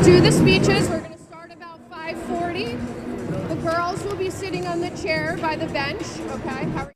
do the speeches. We're going to start about 5:40. The girls will be sitting on the chair by the bench. Okay.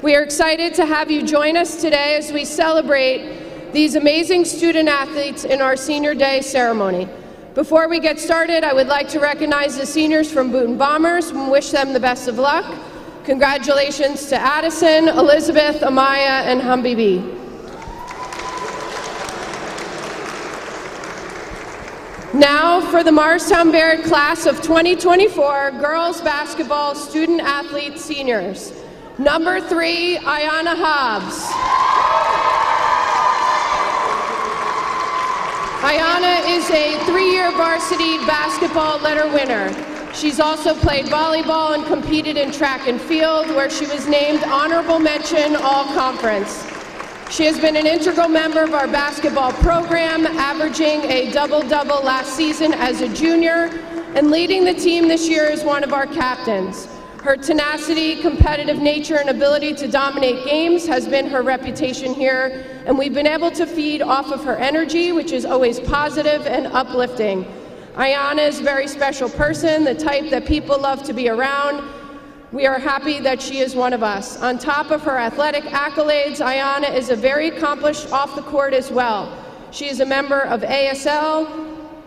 We are excited to have you join us today as we celebrate these amazing student athletes in our Senior Day ceremony. Before we get started, I would like to recognize the seniors from Boonton Bombers and wish them the best of luck. Congratulations to Addison, Elizabeth, Amaya, and Humby B. Now for the Morristown Barrett class of 2024 girls basketball student athlete seniors. Number 3, Ayanna Hobbs. Ayanna is a 3-year varsity basketball letter winner. She's also played volleyball and competed in track and field, where she was named honorable mention all-conference. She has been an integral member of our basketball program, averaging a double-double last season as a junior and leading the team this year as one of our captains. Her tenacity, competitive nature, and ability to dominate games has been her reputation here, and we've been able to feed off of her energy, which is always positive and uplifting. Ayanna is a very special person, the type that people love to be around. We are happy that she is one of us. On top of her athletic accolades, Ayanna is a very accomplished off the court as well. She is a member of ASL,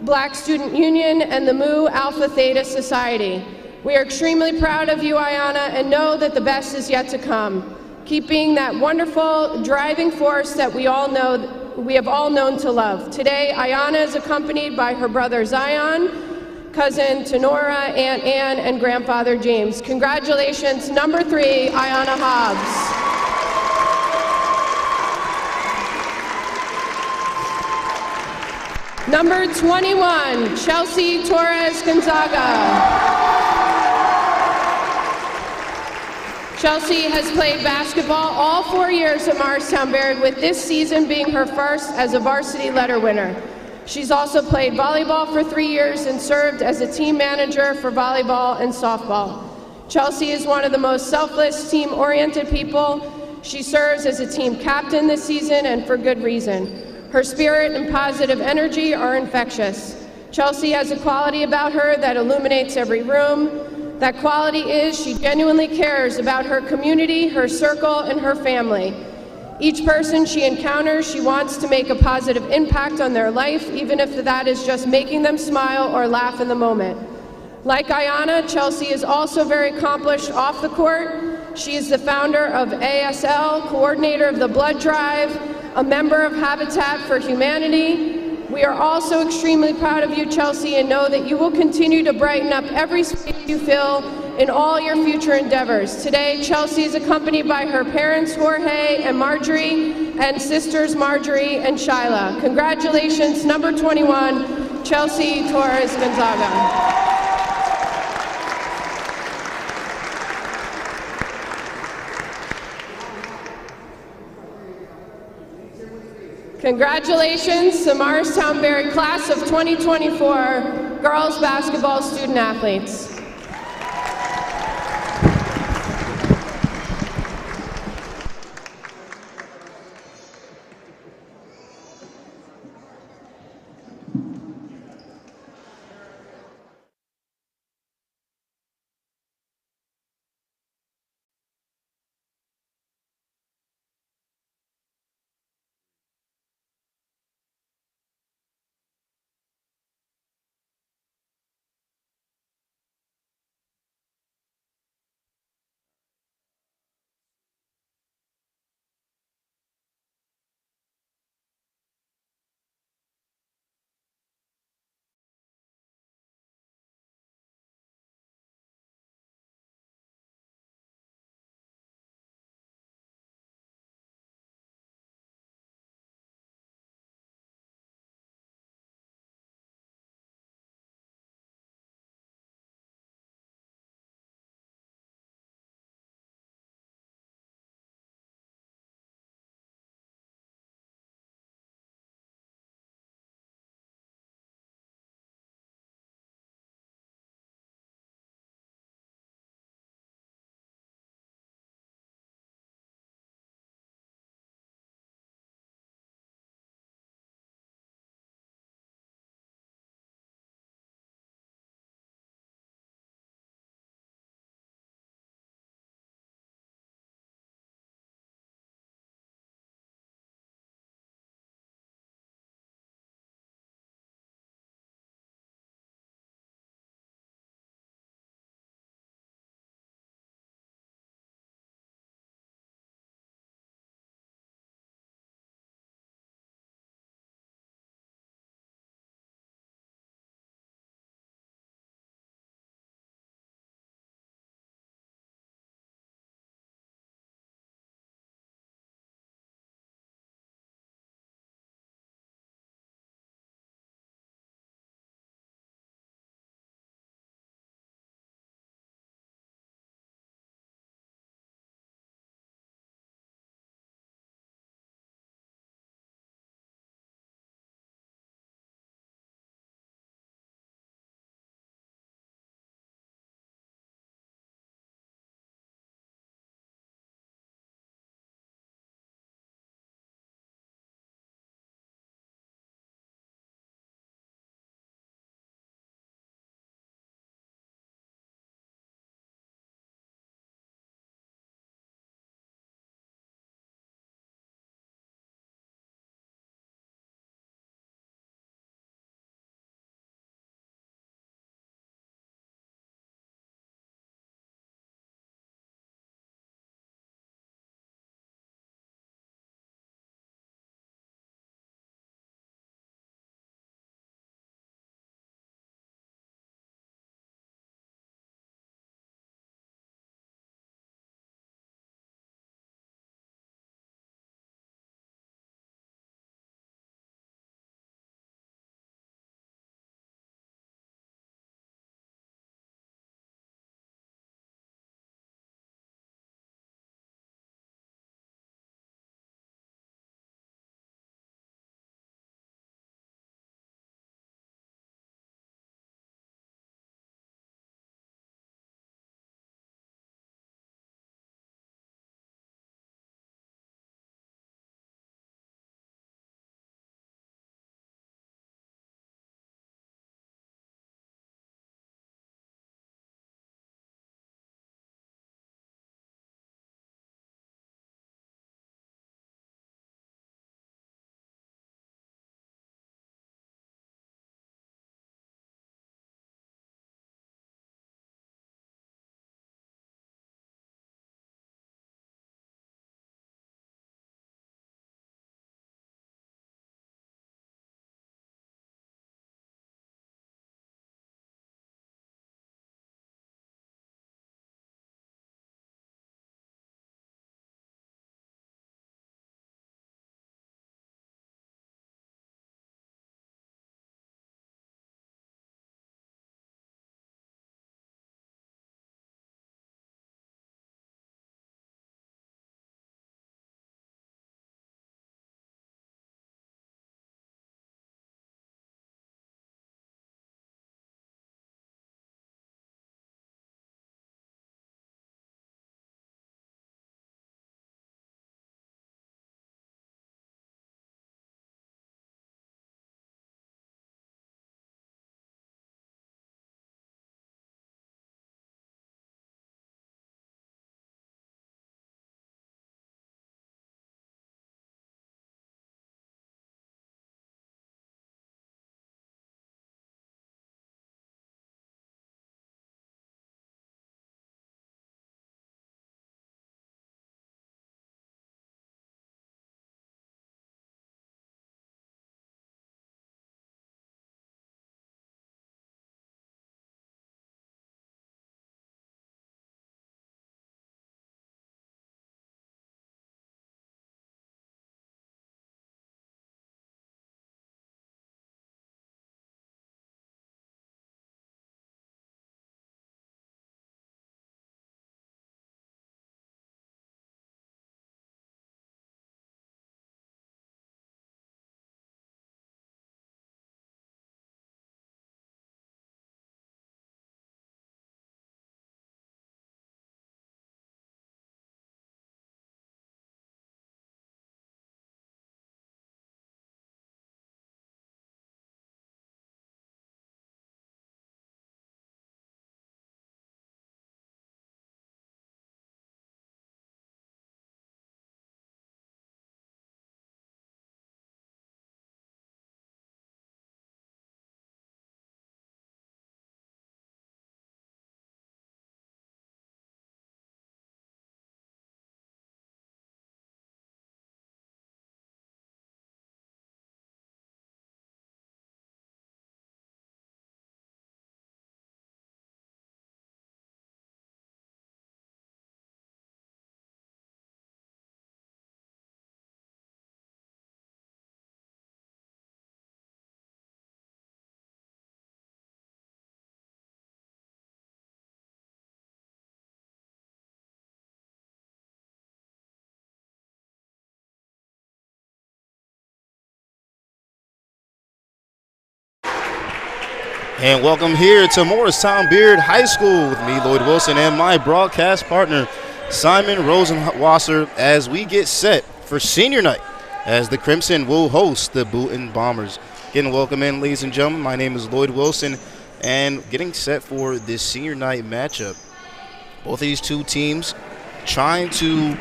Black Student Union, and the Mu Alpha Theta Society. We are extremely proud of you, Ayanna, and know that the best is yet to come. Keep being that wonderful driving force that we have all known to love. Today, Ayanna is accompanied by her brother Zion, cousin Tenora, Aunt Ann, and grandfather James. Congratulations, number 3, Ayanna Hobbs. Number 21, Chelsea Torres Gonzaga. Chelsea has played basketball all 4 years at Morristown Barrett, with this season being her first as a varsity letter winner. She's also played volleyball for 3 years and served as a team manager for volleyball and softball. Chelsea is one of the most selfless, team-oriented people. She serves as a team captain this season, and for good reason. Her spirit and positive energy are infectious. Chelsea has a quality about her that illuminates every room. That quality is she genuinely cares about her community, her circle, and her family. Each person she encounters, she wants to make a positive impact on their life, even if that is just making them smile or laugh in the moment. Like Ayana, Chelsea is also very accomplished off the court. She is the founder of ASL, coordinator of the Blood Drive, a member of Habitat for Humanity. We are also extremely proud of you, Chelsea, and know that you will continue to brighten up every space you fill in all your future endeavors. Today, Chelsea is accompanied by her parents, Jorge and Marjorie, and sisters Marjorie and Shyla. Congratulations, number 21, Chelsea Torres Gonzaga. Congratulations to Morristown Berry Class of 2024 girls basketball student athletes. And welcome here to Morristown Beard High School with me, Lloyd Wilson, and my broadcast partner, Simon Rosenwasser, as we get set for senior night as the Crimson will host the Boonton Bombers. Again, welcome in, ladies and gentlemen. My name is Lloyd Wilson, and getting set for this senior night matchup. Both of these two teams trying to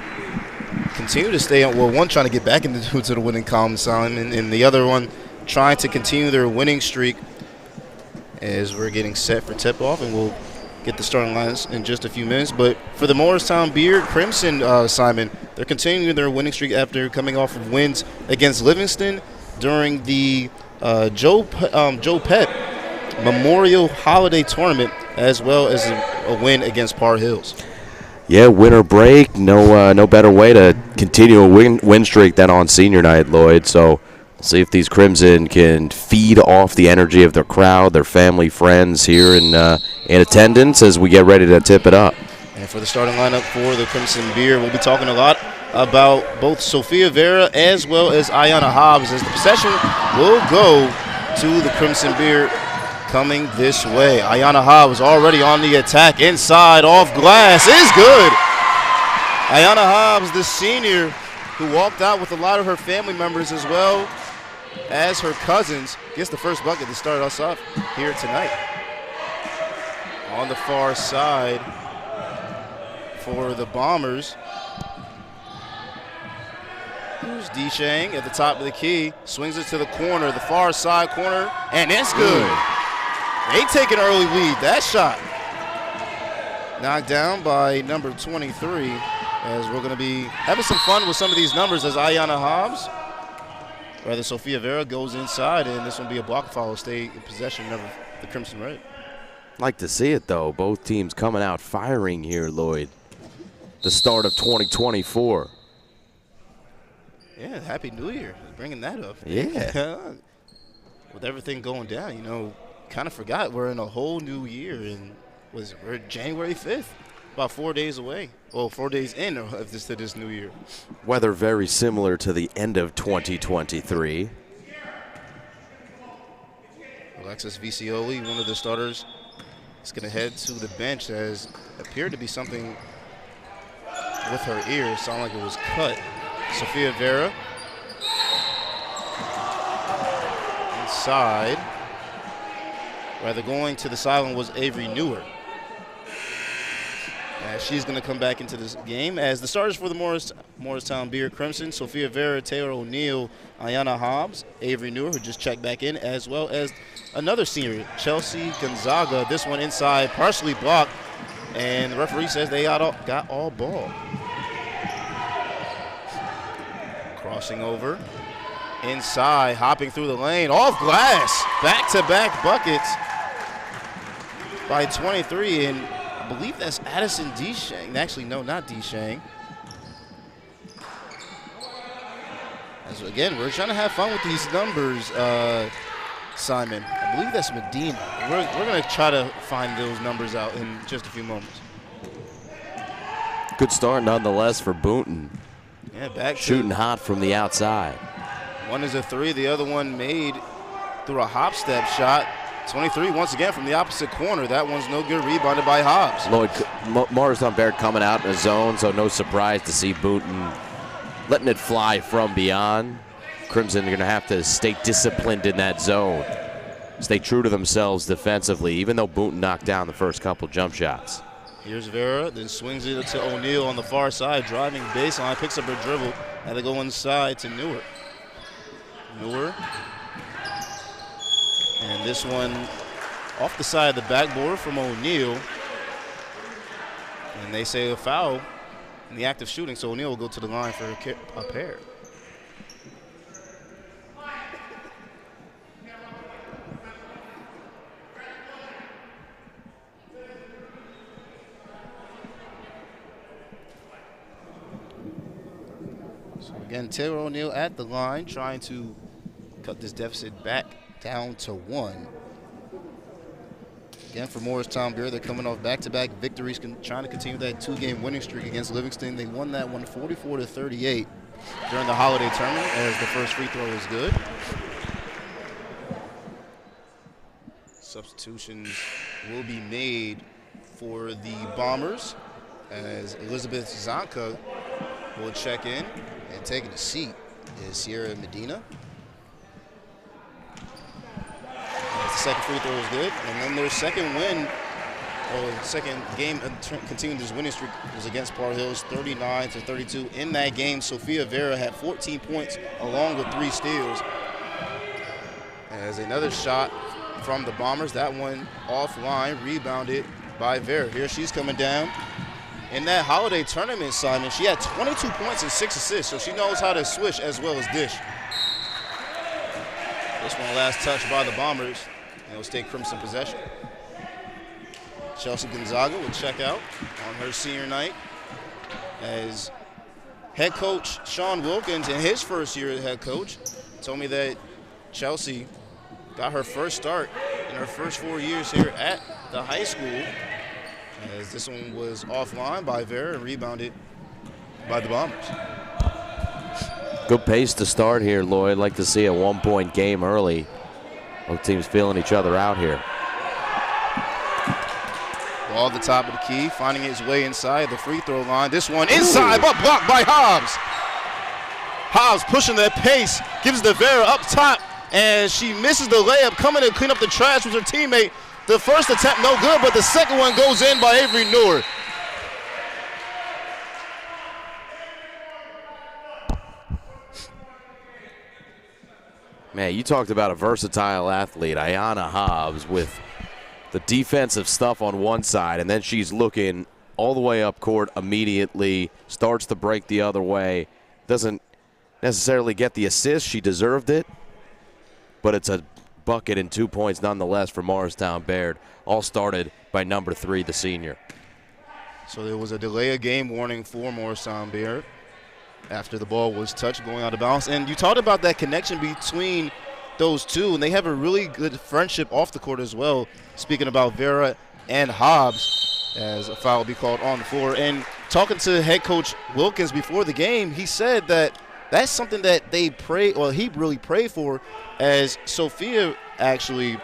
continue to stay on, well, one trying to get back into the winning column, Simon, and the other one trying to continue their winning streak as we're getting set for tip-off, and we'll get the starting lines in just a few minutes. But for the Morristown Beard Crimson, Simon, they're continuing their winning streak after coming off of wins against Livingston during the Joe Pett Memorial Holiday Tournament, as well as a win against Par Hills. Yeah, winter break, no better way to continue a win streak than on senior night, Lloyd. So we'll see if these Crimson can feed off the energy of their crowd, their family, friends here in attendance as we get ready to tip it up. And for the starting lineup for the Crimson Beard, we'll be talking a lot about both Sophia Vera as well as Ayanna Hobbs, as the possession will go to the Crimson Beard coming this way. Ayanna Hobbs already on the attack, inside, off glass, is good. Ayanna Hobbs, the senior, who walked out with a lot of her family members as well as her cousins, gets the first bucket to start us off here tonight. On the far side for the Bombers, here's Deshang at the top of the key, swings it to the corner, the far side corner, and it's good. They take an early lead. That shot knocked down by number 23, as we're going to be having some fun with some of these numbers as Ayanna Hobbs, rather Sophia Vera, goes inside, and this will be a block foul, stay in possession of the Crimson Red. Like to see it, though. Both teams coming out firing here, Lloyd. The start of 2024. Yeah, Happy New Year. Bringing that up. Yeah. With everything going down, kind of forgot we're in a whole new year, and we're January 5th, about 4 days away. Well, 4 days in of this new year. Weather very similar to the end of 2023. Alexis Vicioli, one of the starters, is going to head to the bench, as appeared to be something with her ear. Sounded like it was cut. Sophia Vera inside. Rather, going to the sideline was Avery Newer. She's going to come back into this game as the starters for the Morristown Beard Crimson: Sophia Vera, Taylor O'Neill, Ayanna Hobbs, Avery Newer, who just checked back in, as well as another senior, Chelsea Gonzaga. This one inside, partially blocked, and the referee says they got all ball. Crossing over, inside, hopping through the lane, off glass, back-to-back buckets by 23, and I believe that's Addison Deshang. Actually, no, not Deshang. As again, we're trying to have fun with these numbers, Simon. I believe that's Medina. We're going to try to find those numbers out in just a few moments. Good start nonetheless for Boonton. Yeah, back shooting hot from the outside. One is a three. The other one made through a hop step shot. 23 once again from the opposite corner. That one's no good, rebounded by Hobbs. Lloyd, Morristown Beard coming out in a zone, so no surprise to see Boonton letting it fly from beyond. Crimson are going to have to stay disciplined in that zone, stay true to themselves defensively, even though Boonton knocked down the first couple jump shots. Here's Vera, then swings it to O'Neill on the far side, driving baseline, picks up her dribble, and they go inside to Newer. And this one off the side of the backboard from O'Neill. And they say a foul in the act of shooting, so O'Neill will go to the line for a pair. So again, Taylor O'Neill at the line, trying to cut this deficit back down to 1. Again, for Morristown Beard, they're coming off back-to-back victories, trying to continue that 2-game winning streak against Livingston. They won that one 44-38 during the holiday tournament, as the first free throw was good. Substitutions will be made for the Bombers as Elizabeth Zonka will check in, and taking a seat is Sierra Medina. As the second free throw is good, and then their second win, or second game continuing this winning streak, was against Par Hills, 39-32. In that game, Sophia Vera had 14 points along with 3 steals. As another shot from the Bombers, that one offline, rebounded by Vera. Here she's coming down. In that holiday tournament, Simon, she had 22 points and 6 assists, so she knows how to swish as well as dish. This one last touch by the Bombers, and it'll stay Crimson possession. Chelsea Gonzaga will check out on her senior night as head coach Sean Wilkins, in his first year as head coach, told me that Chelsea got her first start in her first 4 years here at the high school, as this one was offline by Vera and rebounded by the Bombers. Good pace to start here, Lloyd. Like to see a 1-point game early. Both teams feeling each other out here. Ball at the top of the key, finding its way inside the free throw line. This one inside, but blocked by Hobbs. Hobbs pushing the pace, gives the Vera up top, and she misses the layup, coming to clean up the trash with her teammate. The first attempt no good, but the second one goes in by Avery Noor. Man, you talked about a versatile athlete, Ayanna Hobbs, with the defensive stuff on one side, and then she's looking all the way up court immediately, starts to break the other way, doesn't necessarily get the assist. She deserved it, but it's a bucket and 2 points nonetheless for Morristown Baird, all started by number 3, the senior. So there was a delay of game warning for Morristown Baird after the ball was touched going out of bounds. And you talked about that connection between those two, and they have a really good friendship off the court as well. Speaking about Vera and Hobbs, as a foul will be called on the floor. And talking to head coach Wilkins before the game, he said that that's something that they pray, or he really prayed for, as Sophia actually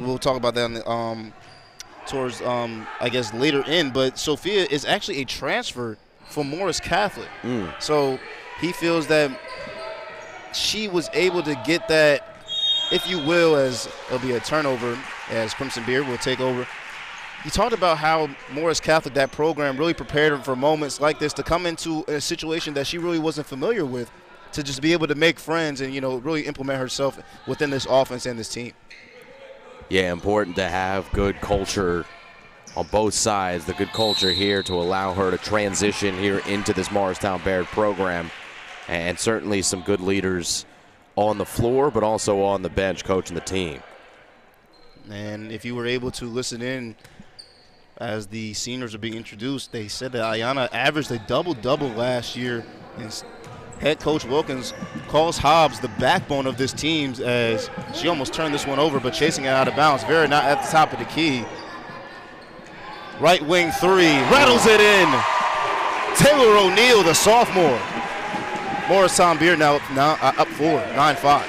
we'll talk about that towards I guess later in, but Sophia is actually a transfer from Morris Catholic. So he feels that she was able to get that, if you will, as it'll be a turnover as Crimson Beard will take over. He talked about how Morris Catholic, that program, really prepared her for moments like this, to come into a situation that she really wasn't familiar with, to just be able to make friends and, you know, really implement herself within this offense and this team. Yeah, important to have good culture on both sides, the good culture here to allow her to transition here into this Morristown Baird program, and certainly some good leaders on the floor, but also on the bench coaching the team. And if you were able to listen in as the seniors are being introduced, they said that Ayanna averaged a double-double last year. And head coach Wilkins calls Hobbs the backbone of this team, as she almost turned this one over, but chasing it out of bounds. Vera not at the top of the key. Right wing three, rattles it in. Taylor O'Neal, the sophomore. Morristown Beard now up 4, 9-5.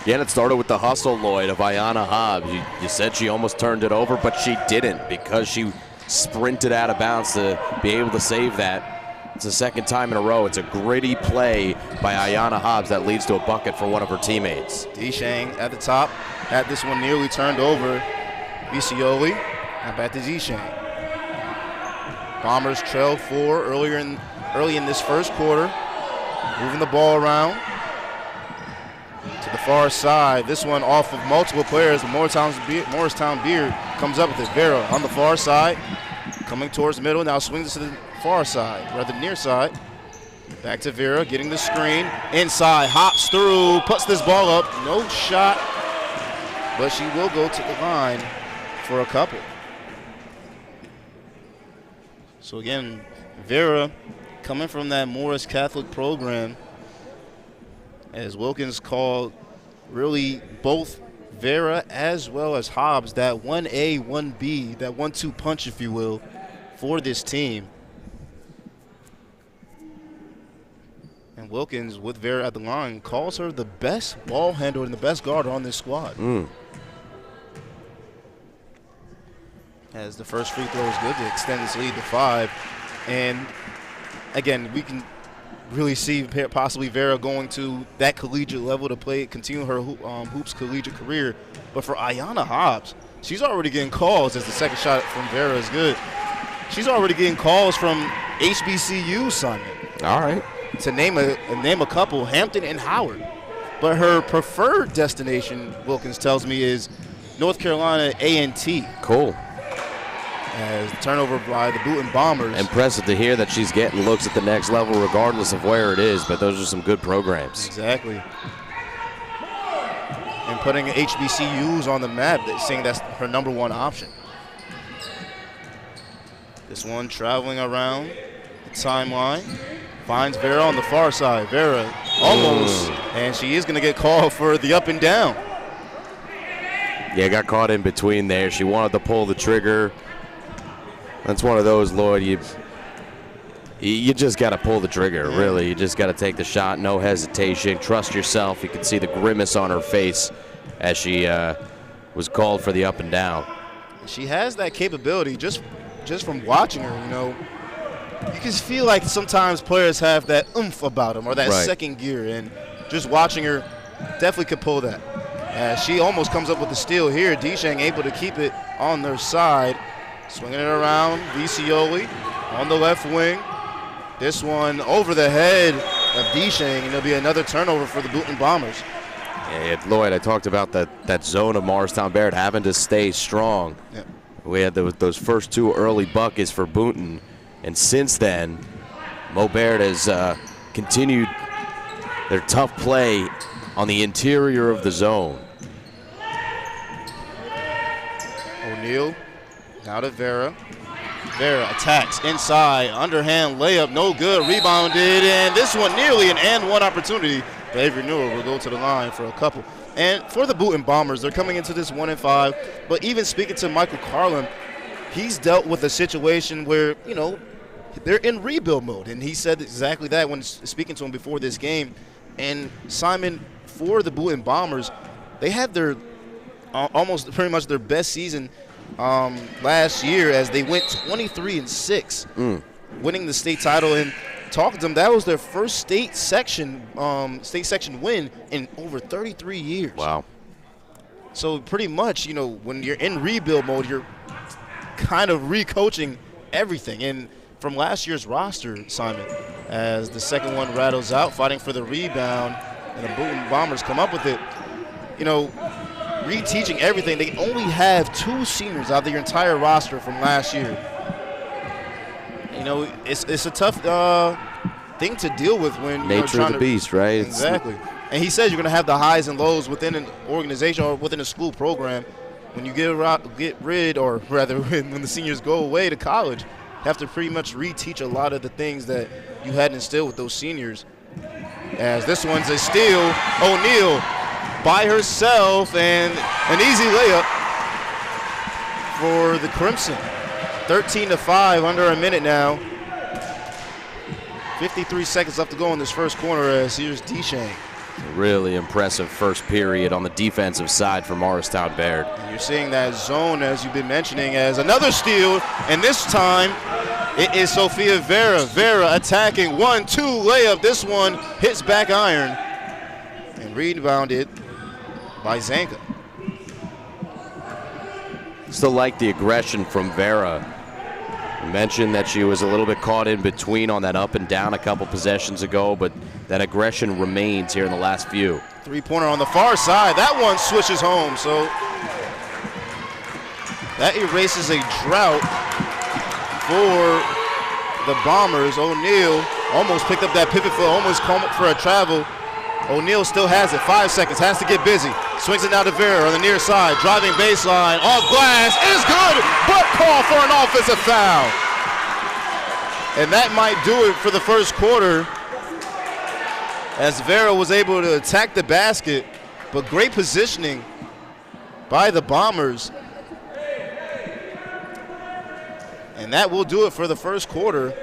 Yeah, and it started with the hustle, Lloyd, of Ayanna Hobbs. You said she almost turned it over, but she didn't, because she sprinted out of bounds to be able to save that. It's the second time in a row. It's a gritty play by Ayanna Hobbs that leads to a bucket for one of her teammates. Deshang at the top, had this one nearly turned over. Vicioli, now back to Deshang. Bombers trail 4 early in this first quarter, moving the ball around to the far side. This one off of multiple players, but Morristown Beard comes up with it. Vera on the far side, coming towards the middle, now swings to the far side, rather near side. Back to Vera, getting the screen, inside, hops through, puts this ball up, no shot, but she will go to the line for a couple. So again, Vera coming from that Morris Catholic program, as Wilkins called really both Vera as well as Hobbs that 1A, 1B, that 1-2 punch, if you will, for this team. And And Wilkins, with Vera at the line, calls her the best ball handler and the best guard on this squad. As the first free throw is good to extend this lead to 5. And, again, we can really see possibly Vera going to that collegiate level to continue her hoops collegiate career. But for Ayanna Hobbs, she's already getting calls as the second shot from Vera is good. She's already getting calls from HBCU, Simon. All right. To name a couple, Hampton and Howard. But her preferred destination, Wilkins tells me, is North Carolina A&T. Cool. As turnover by the Boonton Bombers. Impressive to hear that she's getting looks at the next level regardless of where it is, but those are some good programs. Exactly. And putting HBCUs on the map, saying that's her number one option. This one traveling around the timeline. Finds Vera on the far side. Vera almost, and she is going to get called for the up and down. Yeah, got caught in between there. She wanted to pull the trigger. That's one of those, Lloyd, you just got to pull the trigger, really. You just got to take the shot, no hesitation, trust yourself. You can see the grimace on her face as she was called for the up and down. She has that capability just from watching her, you know. You can feel like sometimes players have that oomph about them or that second gear, and just watching her definitely could pull that. She almost comes up with the steal here. Deshang able to keep it on their side. Swinging it around, Vicioli on the left wing. This one over the head of Deshang, and there'll be another turnover for the Boonton Bombers. Yeah, Lloyd, I talked about that zone of Morristown Baird having to stay strong. Yep. We had those first 2 early buckets for Boonton, and since then, Mo Baird has continued their tough play on the interior of the zone. O'Neal. Now to Vera. Vera attacks inside, underhand layup, no good, rebounded, and this one nearly an and one opportunity. But Avery Newell will go to the line for a couple. And for the Boonton Bombers, they're coming into this 1-5, but even speaking to Michael Carlin, he's dealt with a situation where, you know, they're in rebuild mode, and he said exactly that when speaking to him before this game. And Simon, for the Boonton Bombers, they had their almost pretty much their best season last year as they went 23-6, winning the state title. And talking to them, that was their first state section win in over 33 years. Wow. So pretty much, you know, when you're in rebuild mode, you're kind of recoaching everything. And from last year's roster, Simon, as the second one rattles out, fighting for the rebound, and the Boonton Bombers come up with it, you know, reteaching everything. They only have 2 seniors out of their entire roster from last year. You know, it's a tough thing to deal with when nature of the beast, right? Exactly. And he says you're going to have the highs and lows within an organization or within a school program. When you get rid, or rather when the seniors go away to college, you have to pretty much reteach a lot of the things that you had instilled with those seniors. As this one's a steal, O'Neal by herself, and an easy layup for the Crimson. 13-5, under a minute now. 53 seconds left to go in this first quarter as here's Deshang. Really impressive first period on the defensive side for Morristown Baird. And you're seeing that zone, as you've been mentioning, as another steal, and this time it is Sophia Vera. Vera attacking, 1-2 layup. This one hits back iron and rebounded by Zanka. Still like the aggression from Vera. You mentioned that she was a little bit caught in between on that up and down a couple possessions ago, but that aggression remains here in the last few. Three-pointer on the far side. That one switches home, so that erases a drought for the Bombers. O'Neal almost picked up that pivot foot, almost come up for a travel. O'Neal still has it, 5 seconds, has to get busy. Swings it now to Vera on the near side, driving baseline, off glass, is good, but call for an offensive foul. And that might do it for the first quarter, as Vera was able to attack the basket, but great positioning by the Bombers. And that will do it for the first quarter,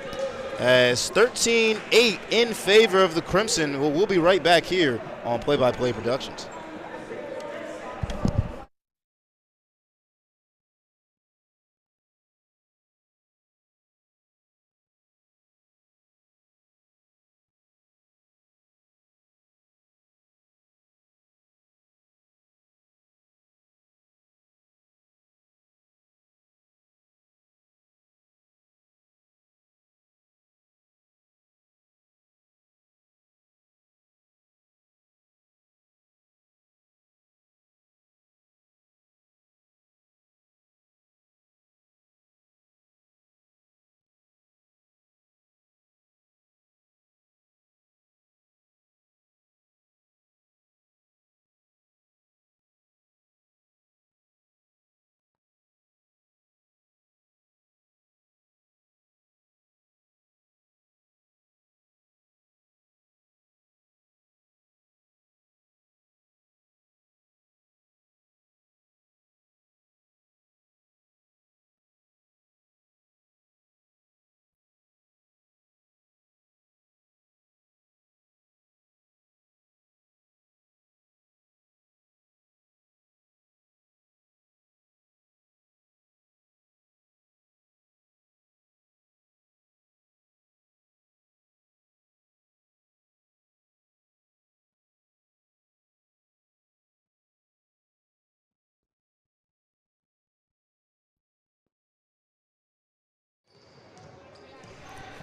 as 13-8 in favor of the Crimson. We'll be right back here on Play-by-Play Productions.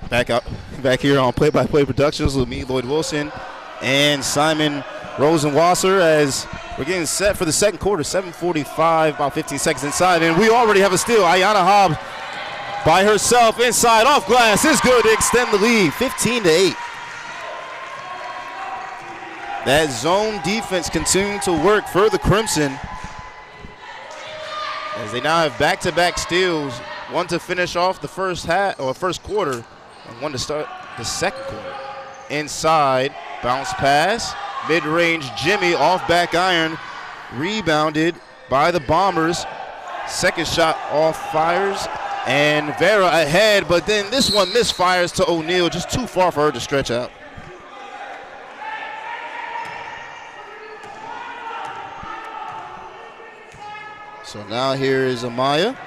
Back here on Play-by-Play Productions with me, Lloyd Wilson, and Simon Rosenwasser, as we're getting set for the second quarter. 7:45, about 15 seconds inside, and we already have a steal. Ayana Hobbs by herself inside, off glass, is good to extend the lead, 15-8. That zone defense continuing to work for the Crimson, as they now have back-to-back steals, one to finish off the first quarter, and one to start the second quarter. Inside, bounce pass, mid-range Jimmy off back iron, rebounded by the Bombers. Second shot off fires, and Vera ahead, but then this one misfires to O'Neal, just too far for her to stretch out. So now here is Amaya.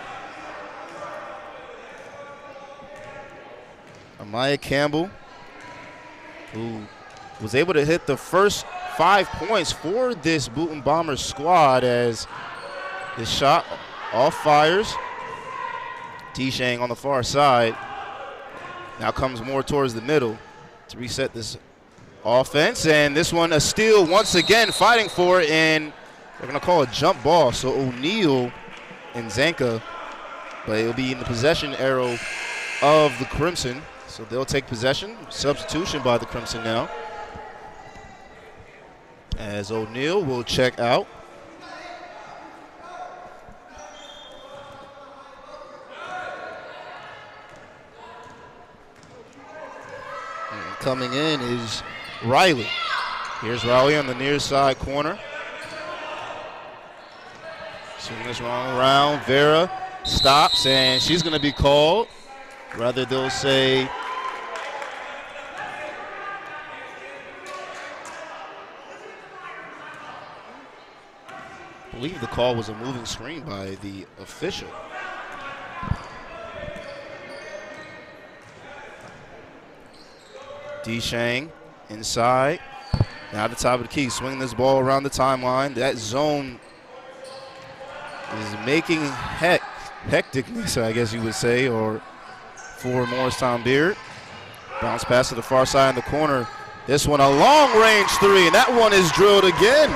Amaya Campbell, who was able to hit the first 5 points for this Boonton Bombers squad, as his shot off fires. T-Shang on the far side. Now comes more towards the middle to reset this offense. And this one a steal once again, fighting for it, and they're going to call a jump ball. So O'Neal and Zanka, but it'll be in the possession arrow of the Crimson. So they'll take possession. Substitution by the Crimson now, as O'Neal will check out. And coming in is Riley. Here's Riley on the near side corner. Swing this wrong around. Vera stops, and she's going to be called. Rather, they'll say I believe the call was a moving screen by the official. D-Shang inside. Now at the top of the key, swinging this ball around the timeline. That zone is making hecticness, I guess you would say, or for Morristown Beard. Bounce pass to the far side in the corner. This one a long-range three, and that one is drilled again.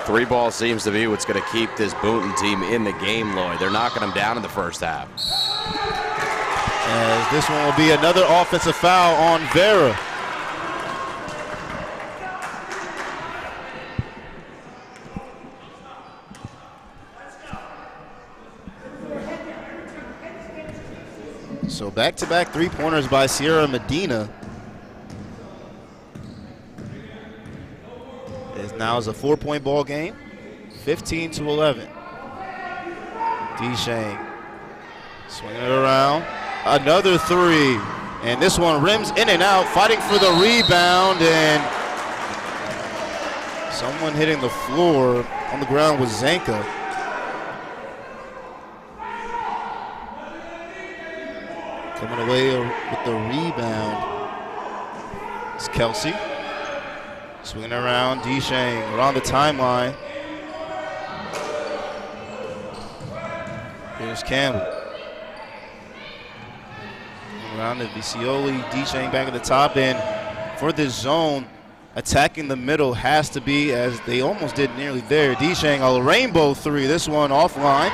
Three ball seems to be what's going to keep this Boonton team in the game, Lloyd. They're knocking them down in the first half. As this one will be another offensive foul on Vera. So back-to-back three-pointers by Sierra Medina. It now is a 4-point ball game, 15-11. D-Shang swinging it around. Another three. And this one rims in and out, fighting for the rebound, and someone hitting the floor. On the ground was Zanka. Coming away with the rebound is Kelsey. Swinging around, D-Shang around the timeline. Here's Campbell. Around to Vicioli, D-Shang back at the top end. For this zone, attacking the middle has to be, as they almost did nearly there. D-Shang, a rainbow three, this one offline.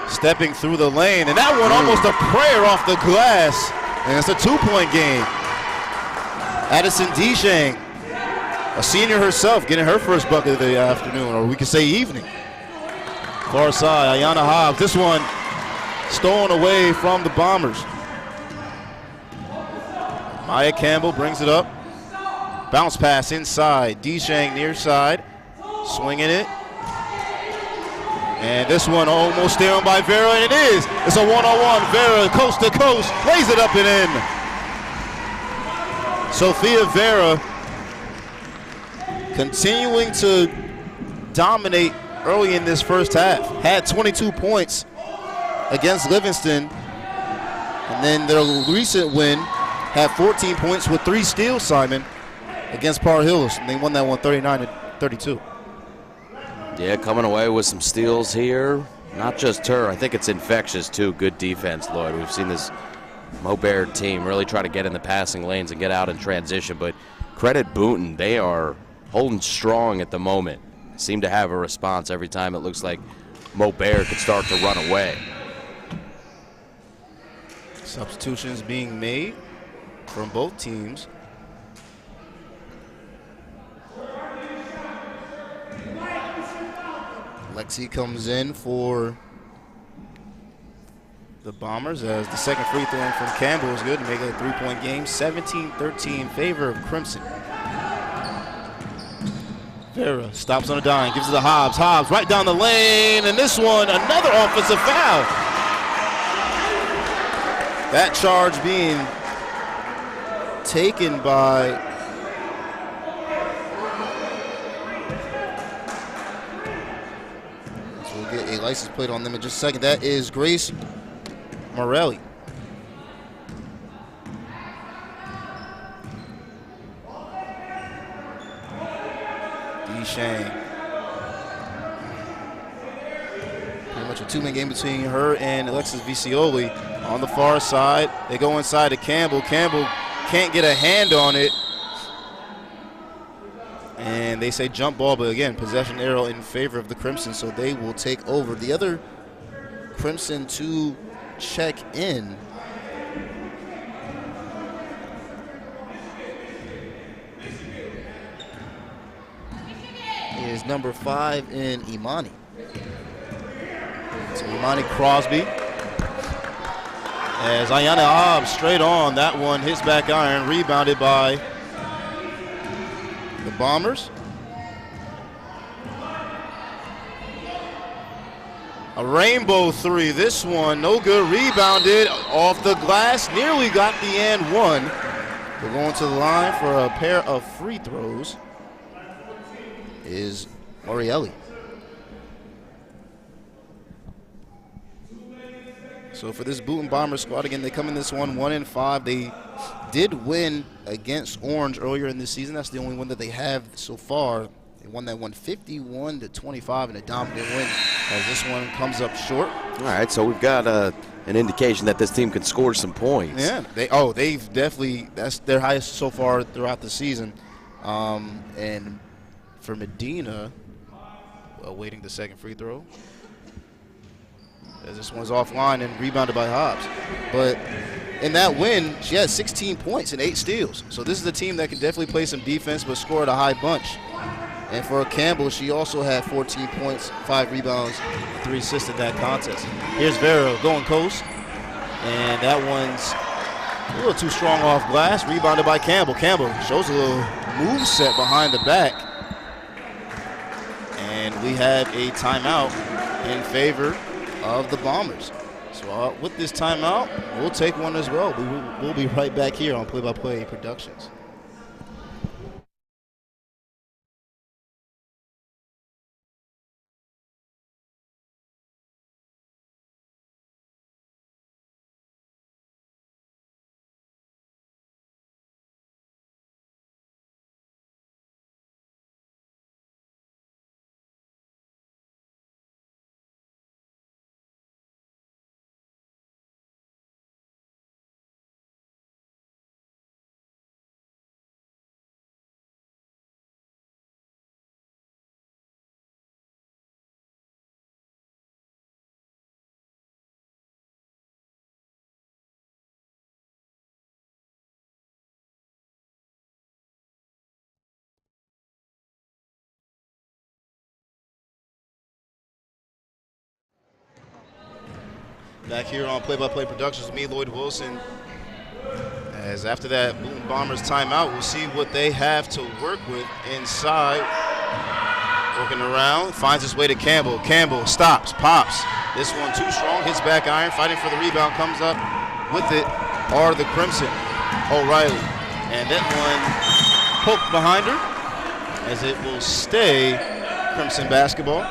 Stepping through the lane, and that one almost a prayer off the glass. And it's a 2-point game. Addison D-Shang, a senior herself, getting her first bucket of the afternoon, or we could say evening. Far side, Ayanna Hobbs, this one stolen away from the Bombers. Maya Campbell brings it up. Bounce pass inside. D-Shang near side. Swinging it. And this one almost stolen by Vera, and it is. It's a one-on-one. Vera, coast to coast, lays it up and in. Sophia Vera continuing to dominate early in this first half. Had 22 points against Livingston, and then their recent win had 14 points with 3 steals, Simon, against Par Hills, and they won that one 39-32. Yeah, coming away with some steals here. Not just her, I think it's infectious too. Good defense, Lloyd. We've seen this Mo-Baird team really try to get in the passing lanes and get out in transition, but credit Boonton, they are holding strong at the moment. Seem to have a response every time it looks like Mo-Baird could start to run away. Substitutions being made from both teams. Lexi comes in for the Bombers as the second free throw from Campbell is good to make it a 3-point game. 17-13 in favor of Crimson. Vera stops on a dime, gives it to Hobbs. Hobbs right down the lane, and this one, another offensive foul. That charge being taken by so we'll get a license plate on them in just a second. That is Grace Morelli. D-Shang. Pretty much a 2-man game between her and Alexis Vicioli. On the far side, they go inside to Campbell. Campbell can't get a hand on it. And they say jump ball, but again, possession arrow in favor of the Crimson, so they will take over. The other Crimson to check in is number 5 in Imani. So Imani Crosby. As Ayanna Hobbs straight on, that one hits back iron, rebounded by the Bombers. A rainbow three, this one no good, rebounded off the glass, nearly got the and one. We're going to the line for a pair of free throws is Morielli. So for this Boonton Bombers squad, again, they come in this one 1-5. They did win against Orange earlier in this season. That's the only one that they have so far. They won that one 51-25 in a dominant win, as this one comes up short. All right, so we've got an indication that this team can score some points. Yeah, they've definitely, that's their highest so far throughout the season. And for Medina, awaiting the second free throw, as this one's offline and rebounded by Hobbs. But in that win, she had 16 points and 8 steals. So this is a team that can definitely play some defense but score at a high bunch. And for Campbell, she also had 14 points, 5 rebounds, 3 assists in that contest. Here's Vera going coast. And that one's a little too strong off glass, rebounded by Campbell. Campbell shows a little move set behind the back. And we have a timeout in favor of the Bombers. So with this timeout, we'll take one as well. We'll be right back here on Play-by-Play Productions. Back here on Play-by-Play Productions, me, Lloyd Wilson. As after that Boonton Bombers timeout, we'll see what they have to work with inside. Working around, finds his way to Campbell. Campbell stops, pops. This one too strong, hits back iron, fighting for the rebound, comes up with it. Are the Crimson, O'Reilly. And that one poked behind her as it will stay Crimson basketball.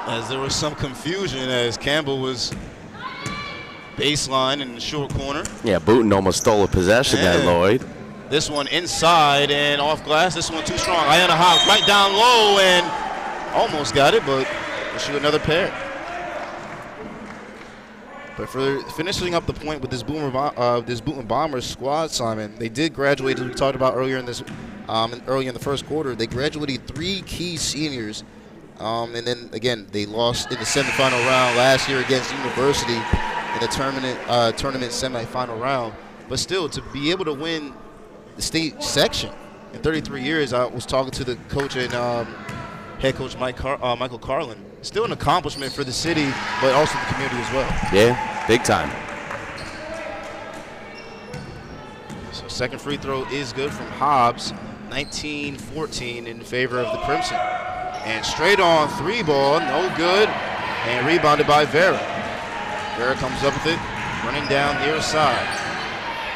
As there was some confusion as Campbell was baseline in the short corner. Yeah, Boonton almost stole a possession there, Lloyd. This one inside and off glass. This one too strong. Ayanna Hobbs right down low and almost got it, but we'll shoot another pair. But for finishing up the point with this Boonton Bombers squad, Simon, they did graduate, as we talked about earlier in this, early in the first quarter. They graduated 3 key seniors. And then again, they lost in the semifinal round last year against University in the tournament semifinal round. But still, to be able to win the state section in 33 years, I was talking to the coach and head coach Michael Carlin. Still an accomplishment for the city, but also the community as well. Yeah, big time. So second free throw is good from Hobbs, 19-14 in favor of the Crimson. And straight on 3 ball, no good, and rebounded by Vera. Vera comes up with it, running down near side.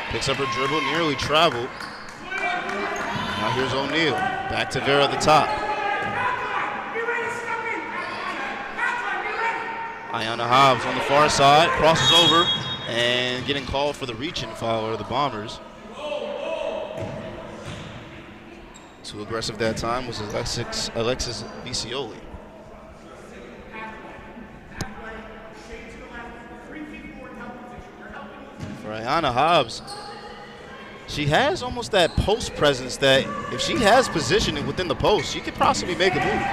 Picks up her dribble, nearly traveled. Now here's O'Neal, back to Vera at the top. Ayanna Hobbs on the far side, crosses over, and getting called for the reach-in foul of the Bombers. Too aggressive that time was Alexis Vicioli. For Ayanna Hobbs, she has almost that post presence that if she has positioning within the post, she could possibly make a move.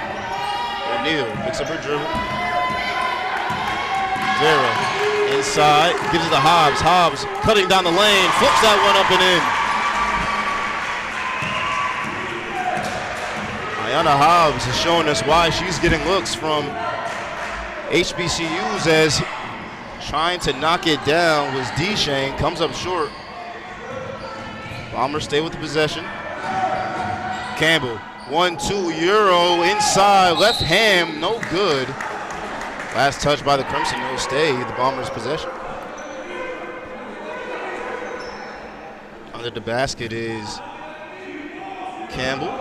O'Neal picks up her dribble. Vera inside, gives it to Hobbs. Hobbs cutting down the lane, flips that one up and in. Ayanna Hobbs is showing us why she's getting looks from HBCUs, as trying to knock it down was D-Shane, comes up short. Bombers stay with the possession. Campbell, 1-2 Euro inside, left hand, no good. Last touch by the Crimson will stay the Bombers' possession. Under the basket is Campbell.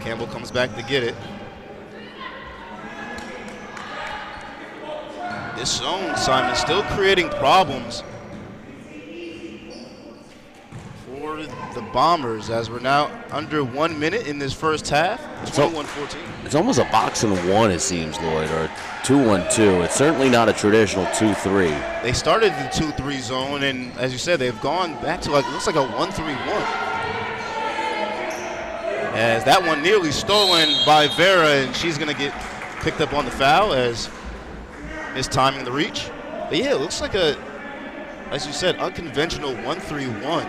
Campbell comes back to get it. This zone, Simon, still creating problems for the Bombers as we're now under 1 minute in this first half. 21-14. It's almost a box and one, it seems, Lloyd, or 2-1-2. It's certainly not a traditional 2-3. They started the 2-3 zone, and as you said, they've gone back to looks like a 1-3-1. As that one nearly stolen by Vera, and she's going to get picked up on the foul as mistiming the reach. But yeah, it looks like a, as you said, unconventional 1-3-1.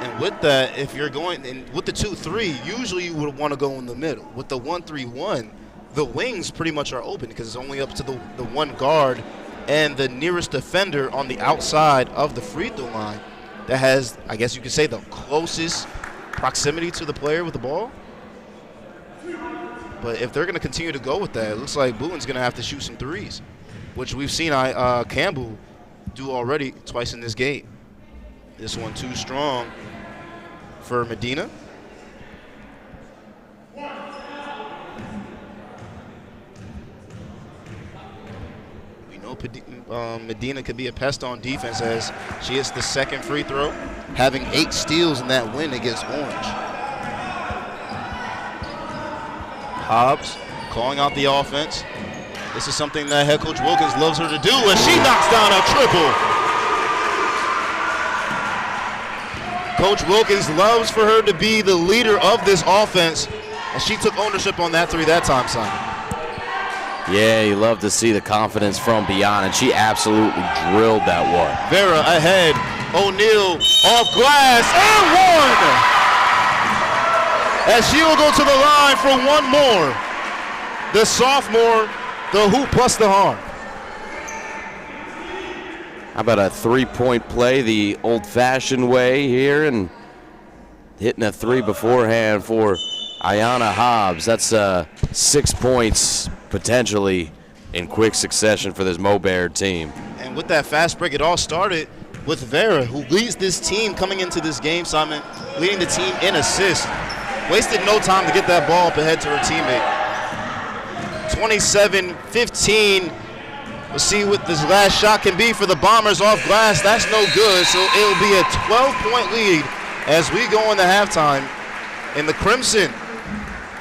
And with that, if you're going, and with the 2-3, usually you would want to go in the middle. With the 1-3-1, the wings pretty much are open because it's only up to the one guard and the nearest defender on the outside of the free throw line that has, I guess you could say, the closest proximity to the player with the ball. But if they're going to continue to go with that, it looks like Boonton's going to have to shoot some threes, which we've seen Campbell do already twice in this game. This one too strong for Medina. We know Medina could be a pest on defense as she hits the second free throw, having 8 steals in that win against Orange. Hobbs calling out the offense. This is something that head coach Wilkins loves her to do, and she knocks down a triple. Coach Wilkins loves for her to be the leader of this offense, and she took ownership on that 3 that time, Simon. Yeah, you love to see the confidence from beyond, and she absolutely drilled that one. Vera ahead. O'Neal off glass and one. As she will go to the line for one more. The sophomore, the hoop plus the harm. How about a 3-point play the old-fashioned way here, and hitting a 3 beforehand for Ayanna Hobbs. That's 6 points potentially in quick succession for this Mo-Baird team. And with that fast break, it all started with Vera, who leads this team coming into this game, Simon, leading the team in assists. Wasted no time to get that ball up ahead to her teammate. 27-15. We'll see what this last shot can be for the Bombers off glass. That's no good, so it'll be a 12-point lead as we go into halftime. And the Crimson,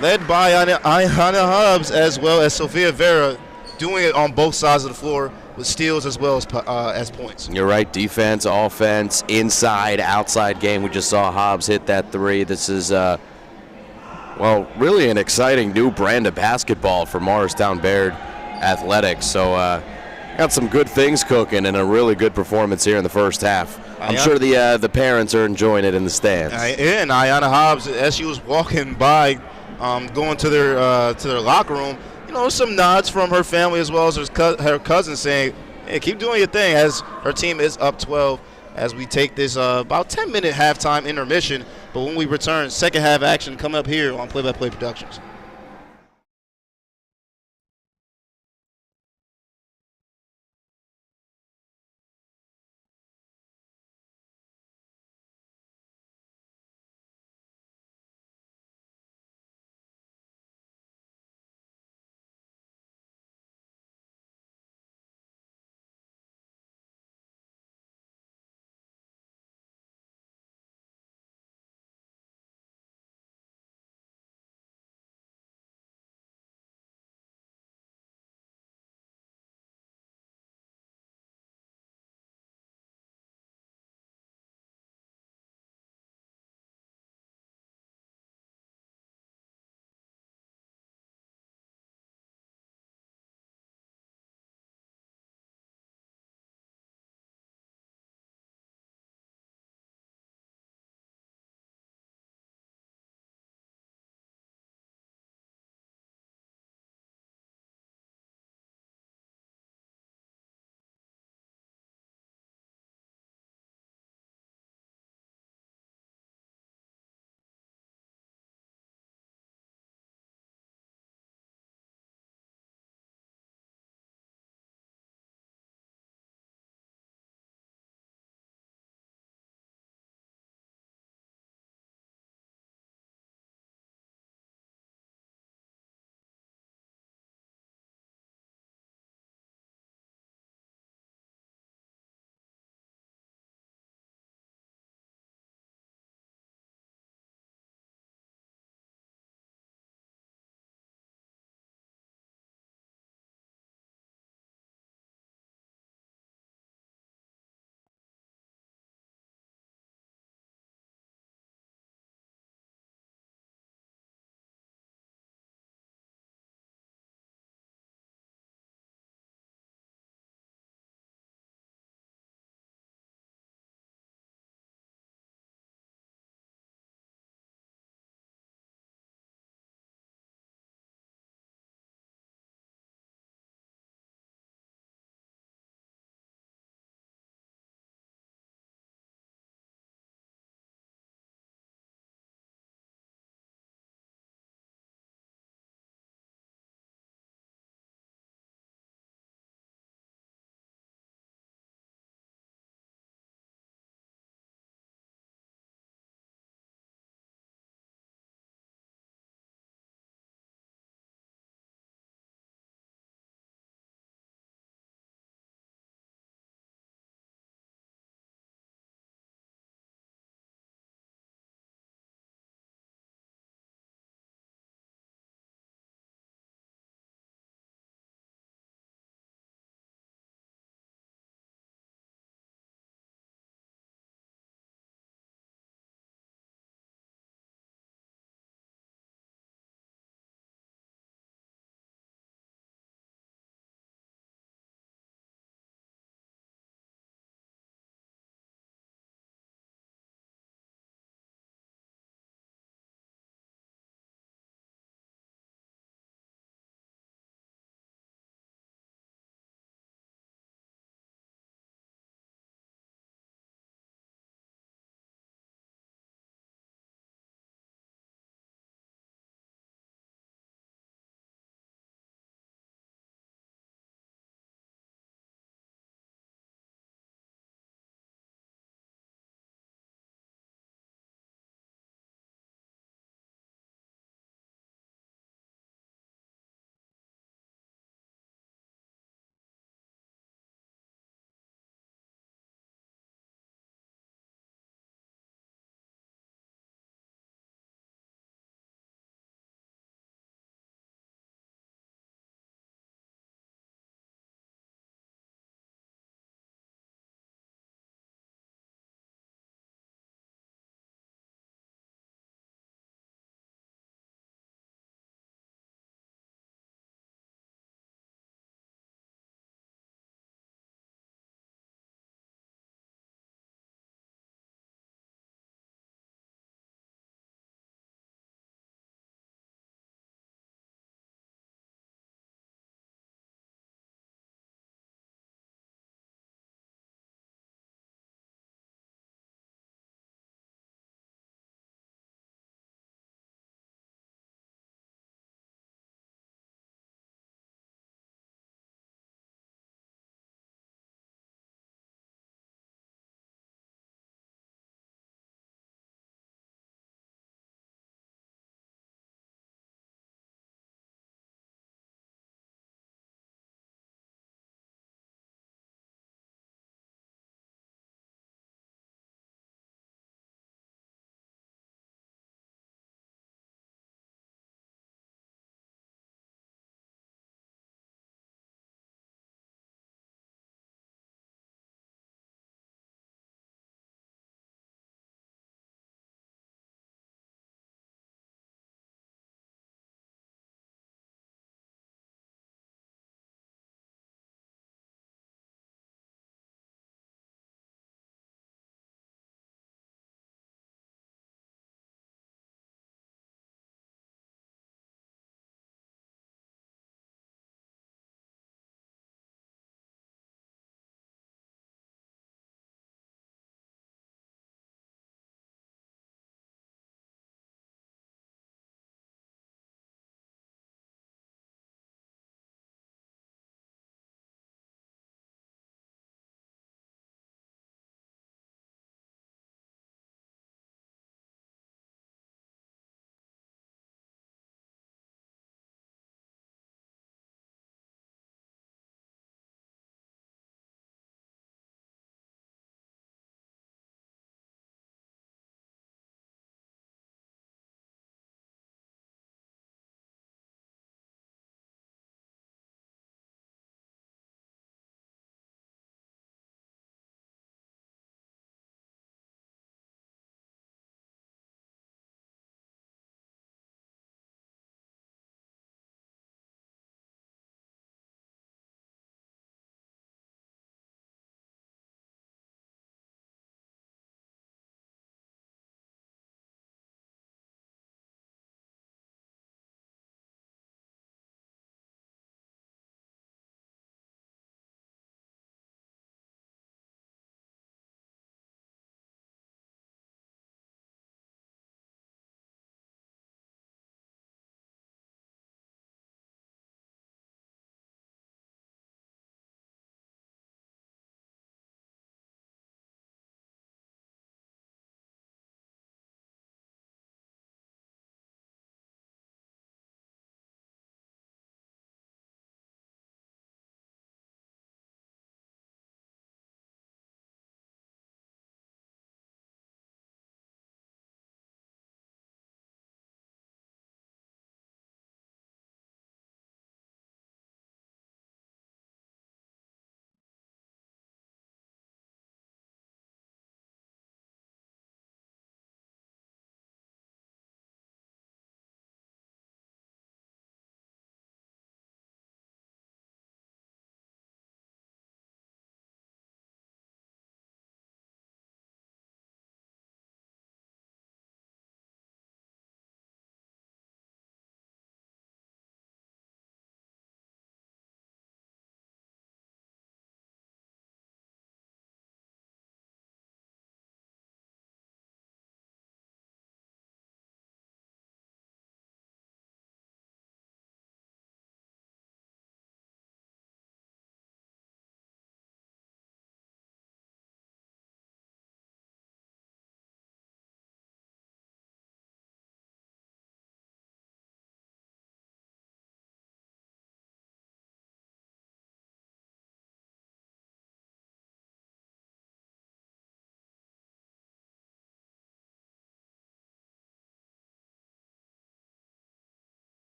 led by Ayanna Hobbs as well as Sophia Vera, doing it on both sides of the floor with steals as well as points. You're right, defense, offense, inside, outside game. We just saw Hobbs hit that 3. This is, well, really an exciting new brand of basketball for Morristown Baird Athletics. So got some good things cooking and a really good performance here in the first half. I'm sure the parents are enjoying it in the stands. And Ayanna Hobbs, as she was walking by, going to their locker room, you know, some nods from her family as well as her cousin saying, hey, keep doing your thing, as her team is up 12 as we take this about 10-minute halftime intermission. But when we return, second half action coming up here on Play by Play Productions.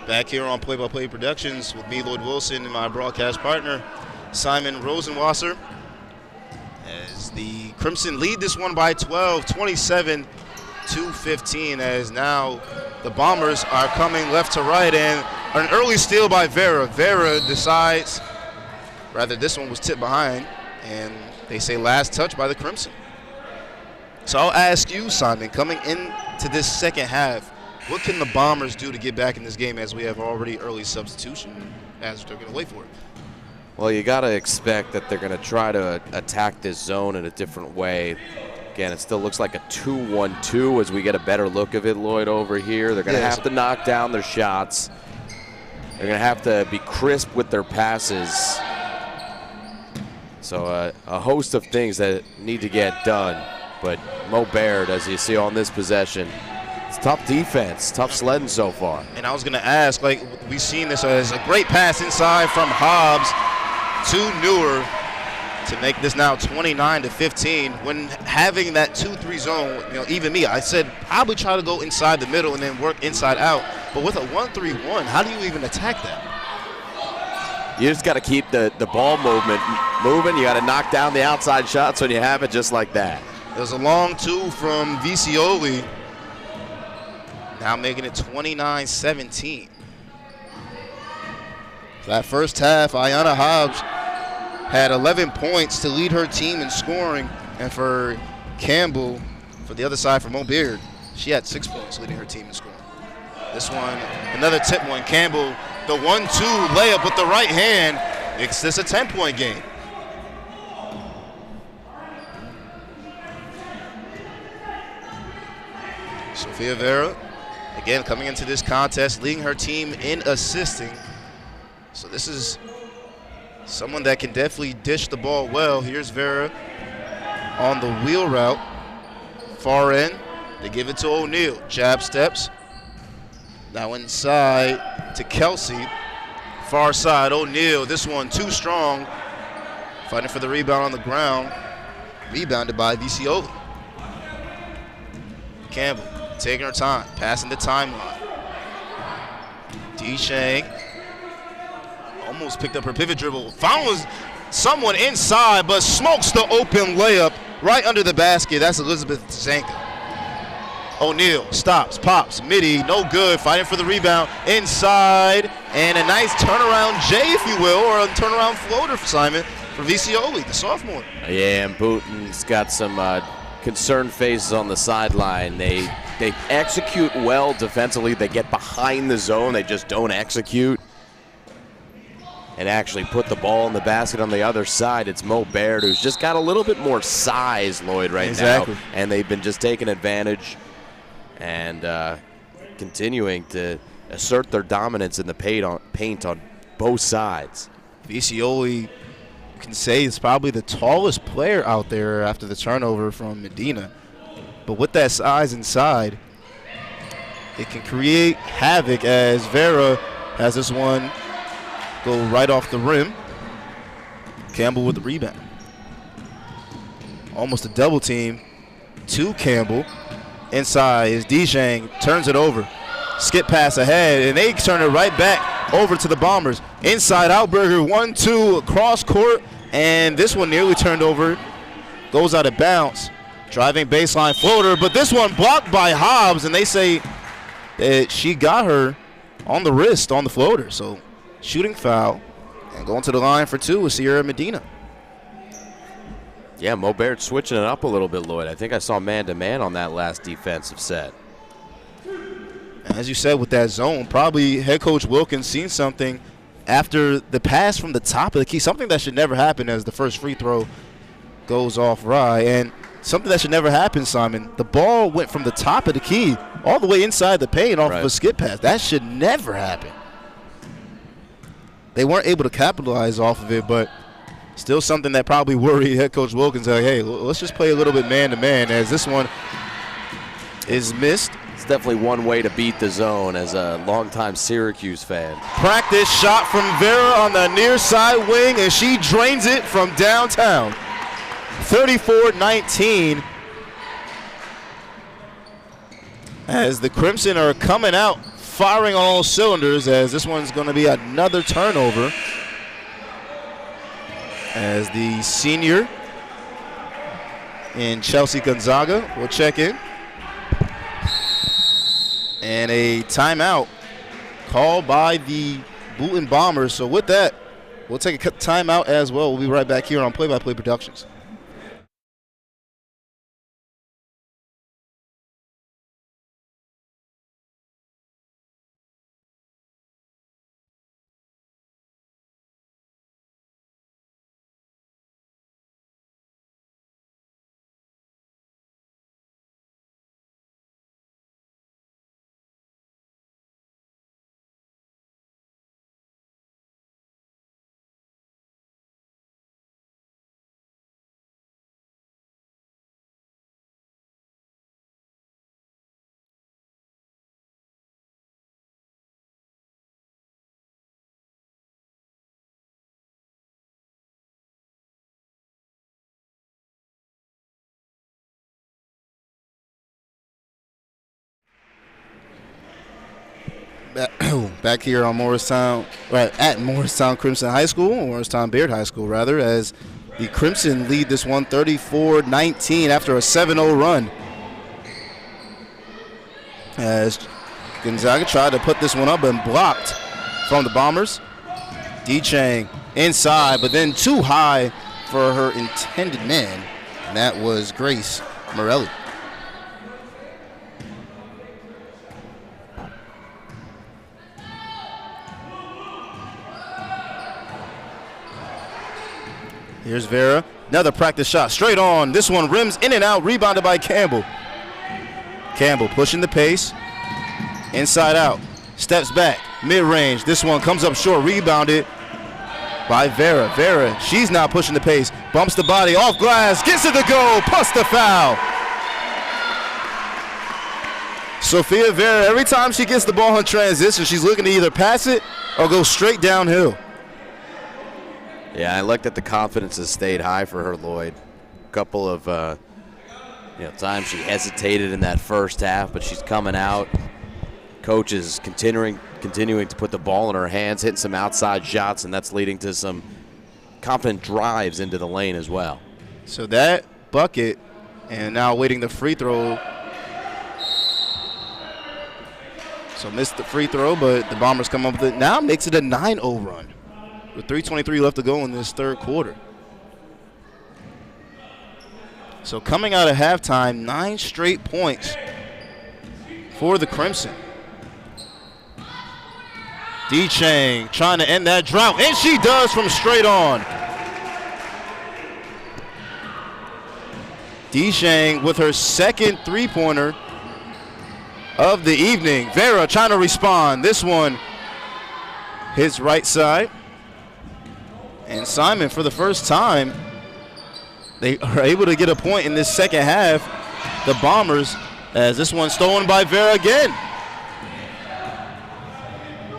Back here on Play-by-Play Productions with me, Lloyd Wilson, and my broadcast partner, Simon Rosenwasser. As the Crimson lead this one by 12, 27-15, as now the Bombers are coming left to right, and an early steal by Vera. Vera decides, rather this one was tipped behind, and they say last touch by the Crimson. So I'll ask you, Simon, coming into this second half, what can the Bombers do to get back in this game, as we have already early substitution, as they're going to wait for it? Well, you got to expect that they're going to try to attack this zone in a different way. Again, it still looks like a 2-1-2 as we get a better look of it, Lloyd, over here. They're going to have to knock down their shots. They're going to have to be crisp with their passes. So a host of things that need to get done. But Mo Baird, as you see on this possession, it's tough defense, tough sledding so far. And I was going to ask, like, we've seen this as a great pass inside from Hobbs to Newer to make this now 29-15. When having that 2-3 zone, even me, I said probably try to go inside the middle and then work inside out. But with a 1-3-1, how do you even attack that? You just got to keep the ball movement moving. You got to knock down the outside shots when you have it just like that. There's a long two from Visioli, now making it 29-17. That first half, Ayanna Hobbs had 11 points to lead her team in scoring. And for Campbell, for the other side, for Mo Beard, she had 6 points leading her team in scoring. This one, another tip one. Campbell, the 1-2 layup with the right hand makes this a 10-point game. Sophia Vera, again, coming into this contest, leading her team in assisting. So this is someone that can definitely dish the ball well. Here's Vera on the wheel route. Far end, they give it to O'Neal. Jab steps. Now inside to Kelsey. Far side, O'Neal. This one too strong. Fighting for the rebound on the ground. Rebounded by Visioli. Campbell taking her time, passing the timeline. D-Shang almost picked up her pivot dribble. Found someone inside, but smokes the open layup right under the basket. That's Elizabeth Zanka. O'Neal stops, pops, midi, no good. Fighting for the rebound inside, and a nice turnaround J, if you will, or a turnaround floater for Simon for Visioli, the sophomore. Yeah, and Boonton's got some concerned faces on the sideline. They execute well defensively. They get behind the zone. They just don't execute and actually put the ball in the basket on the other side. It's Mo Baird, who's just got a little bit more size, Lloyd, right now. And they've been just taking advantage and continuing to assert their dominance in the paint on both sides. Visioli, you can say, is probably the tallest player out there after the turnover from Medina. But with that size inside, it can create havoc, as Vera has this one go right off the rim. Campbell with the rebound. Almost a double team to Campbell. Inside is D-Shang, turns it over. Skip pass ahead, and they turn it right back over to the Bombers. Inside, Outberger, 1-2 across court, and this one nearly turned over. Goes out of bounds. Driving baseline floater, but this one blocked by Hobbs, and they say that she got her on the wrist on the floater. So shooting foul, and going to the line for two is Sierra Medina. Yeah, Mo Baird switching it up a little bit, Lloyd. I think I saw man-to-man on that last defensive set. As you said, with that zone, probably head coach Wilkins seen something after the pass from the top of the key, something that should never happen as the first free throw goes off Rye. And something that should never happen, Simon, the ball went from the top of the key all the way inside the paint off of a skip pass. That should never happen. They weren't able to capitalize off of it, but still something that probably worried head coach Wilkins. Like, hey, let's just play a little bit man-to-man, as this one is missed. It's definitely one way to beat the zone as a longtime Syracuse fan. Practice shot from Vera on the near side wing, and she drains it from downtown. 34-19. As the Crimson are coming out firing on all cylinders, as this one's going to be another turnover, as the senior in Chelsea Gonzaga will check in. And a timeout called by the Boonton Bombers. So with that, we'll take a timeout as well. We'll be right back here on Play by Play Productions. Back here on Morristown, right at Morristown Crimson High School, Morristown Beard High School rather, as the Crimson lead this one 34-19 after a 7-0 run. As Gonzaga tried to put this one up and blocked from the Bombers. D-Chang inside, but then too high for her intended man, and that was Grace Morelli. Here's Vera, another practice shot, straight on. This one rims in and out, rebounded by Campbell. Campbell pushing the pace, inside out, steps back, mid-range. This one comes up short, rebounded by Vera. Vera, she's now pushing the pace, bumps the body off glass, gets it to go, plus the foul. Sophia Vera, every time she gets the ball in transition, she's looking to either pass it or go straight downhill. Yeah, I like that the confidence has stayed high for her, Lloyd. A couple of times she hesitated in that first half, but she's coming out. Coach is continuing to put the ball in her hands, hitting some outside shots, and that's leading to some confident drives into the lane as well. So that bucket, and now waiting the free throw. So missed the free throw, but the Bombers come up with it. Now makes it a 9-0 run with 3:23 left to go in this third quarter. So coming out of halftime, 9 straight points for the Crimson. D-Chang trying to end that drought, and she does from straight on. D-Chang with her second three-pointer of the evening. Vera trying to respond. This one hits right side. And Simon, for the first time, they are able to get a point in this second half. The Bombers, as this one stolen by Vera again.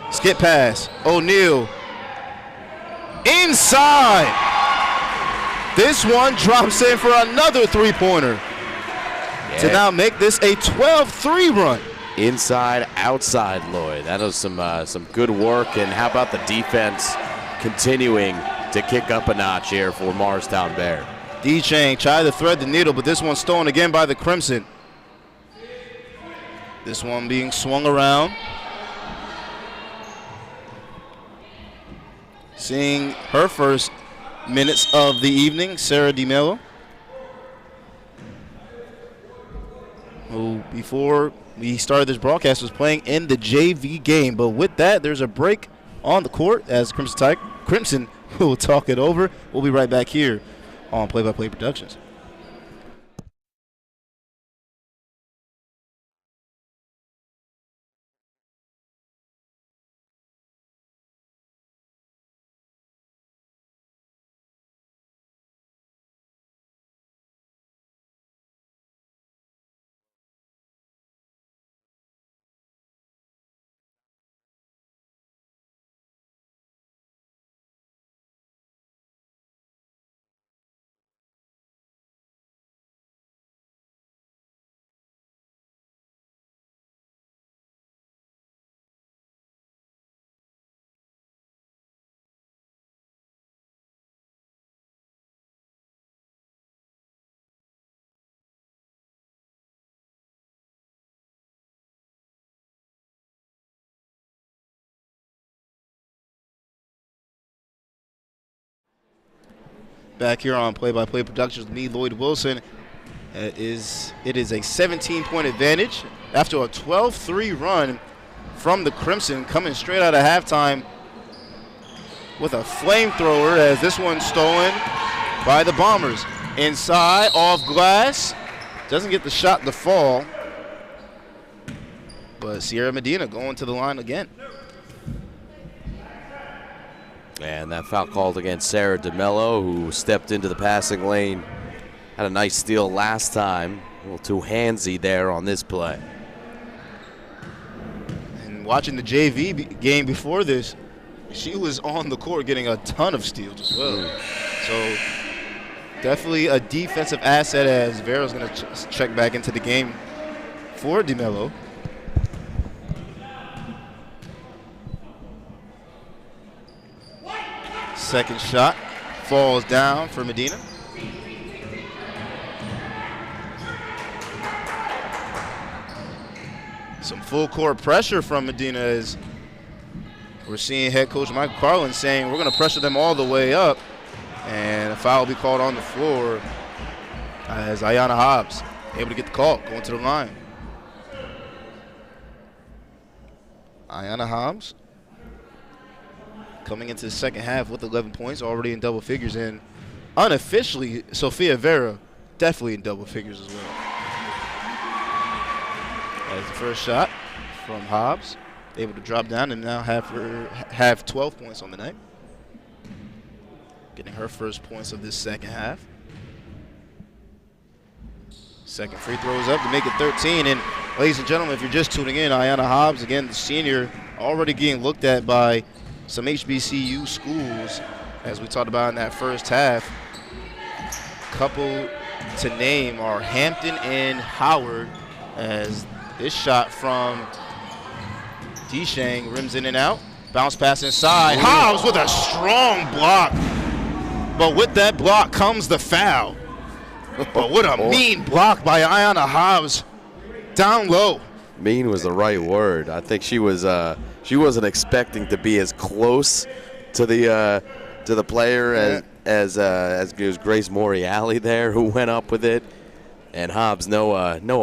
Skip pass, O'Neal. Inside. This one drops in for another three-pointer to now make this a 12-3 run. Inside, outside, Lloyd. That was some good work. And how about the defense continuing to kick up a notch here for Morristown Bear? D-Chang tried to thread the needle, but this one's stolen again by the Crimson. This one being swung around. Seeing her first minutes of the evening, Sarah DeMello, who before we started this broadcast was playing in the JV game. But with that, there's a break on the court as Crimson will talk it over. We'll be right back here on Play by Play Productions. back here on Play-by-Play Productions with me, Lloyd Wilson. It is a 17-point advantage after a 12-3 run from the Crimson, coming straight out of halftime with a flamethrower, as this one's stolen by the Bombers. Inside, off glass. Doesn't get the shot to fall. But Sierra Medina going to the line again. And that foul called against Sarah DeMello, who stepped into the passing lane. Had a nice steal last time. A little too handsy there on this play. And watching the JV game before this, she was on the court getting a ton of steals as well. So definitely a defensive asset, as Vera's going to check back into the game for DeMello. Second shot falls down for Medina. Some full court pressure from Medina, as we're seeing head coach Michael Carlin saying we're going to pressure them all the way up. And a foul will be called on the floor as Ayanna Hobbs able to get the call, going to the line. Ayanna Hobbs coming into the second half with 11 points, already in double figures, and unofficially, Sofia Vera definitely in double figures as well. That's the first shot from Hobbs, able to drop down and now have 12 points on the night. Getting her first points of this second half. Second free throw is up to make it 13. And ladies and gentlemen, if you're just tuning in, Ayanna Hobbs, again, the senior, already getting looked at by some HBCU schools, as we talked about in that first half. Couple to name are Hampton and Howard, as this shot from Deshang rims in and out. Bounce pass inside. Ooh. Hobbs with a strong block. But with that block comes the foul. But what a mean block by Ayanna Hobbs. Down low. Mean was the right word. I think she wasn't expecting to be as close to the player as Grace Moriali there, who went up with it. And Hobbs, no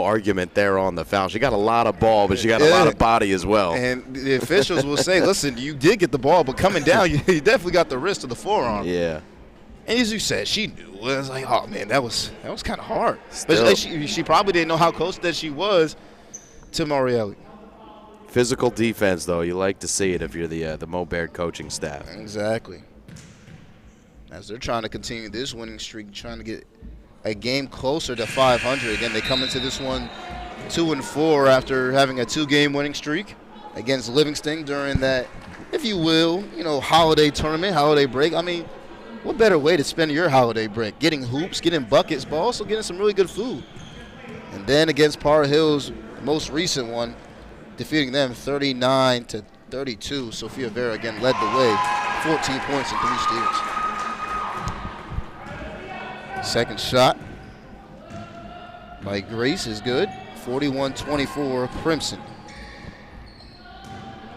argument there on the foul. She got a lot of ball, but she got a lot of body as well. And the officials will say, listen, you did get the ball, but coming down, you definitely got the wrist of the forearm. Yeah. And as you said, she knew. It was like, oh, man, that was kind of hard. But she probably didn't know how close that she was to Moriali. Physical defense, though. You like to see it if you're the Mo Baird coaching staff. Exactly. As they're trying to continue this winning streak, trying to get a game closer to 500. Again, they come into this one 2-4 after having a 2-game winning streak against Livingston during that, if you will, holiday tournament, holiday break. I mean, what better way to spend your holiday break? Getting hoops, getting buckets, but also getting some really good food. And then against Par Hill's most recent one, defeating them 39-32. Sofia Vera again led the way, 14 points and 3 steals. Second shot by Grace is good. 41-24 Crimson.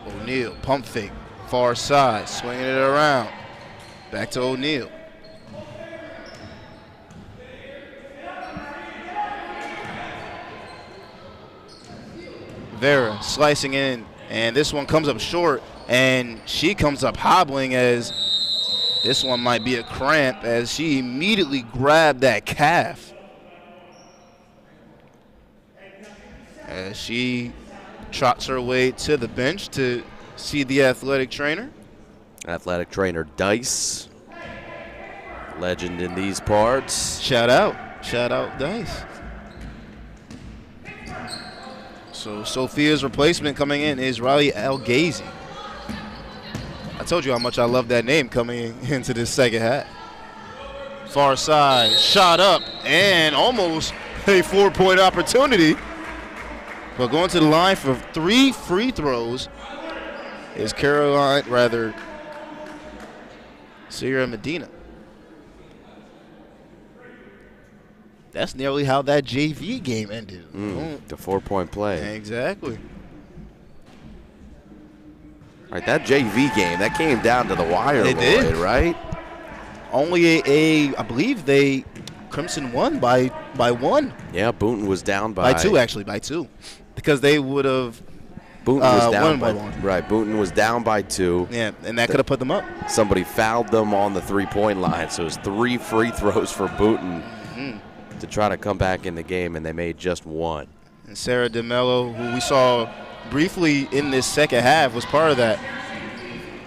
O'Neal, pump fake, far side, swinging it around. Back to O'Neal. Vera slicing in, and this one comes up short, and she comes up hobbling, as this one might be a cramp, as she immediately grabbed that calf. As she trots her way to the bench to see the athletic trainer. Athletic trainer Dice. Legend in these parts. Shout out Dice. So Sophia's replacement coming in is Riley Algazi. I told you how much I love that name coming into this second half. Far side, shot up, and almost a 4-point opportunity. But going to the line for 3 free throws is Sierra Medina. That's nearly how that JV game ended. The 4-point play. Exactly. All right, that JV game, that came down to the wire, It did. right? only I believe Crimson won by 1. Yeah, Boonton was down by 2, actually, by 2. Because they would have Boonton was down won by 1. Right, Boonton was down by 2. Yeah, and that could have put them up. Somebody fouled them on the three-point line, so it was 3 free throws for Boonton to try to come back in the game, and they made just 1. And Sarah DeMello, who we saw briefly in this second half, was part of that.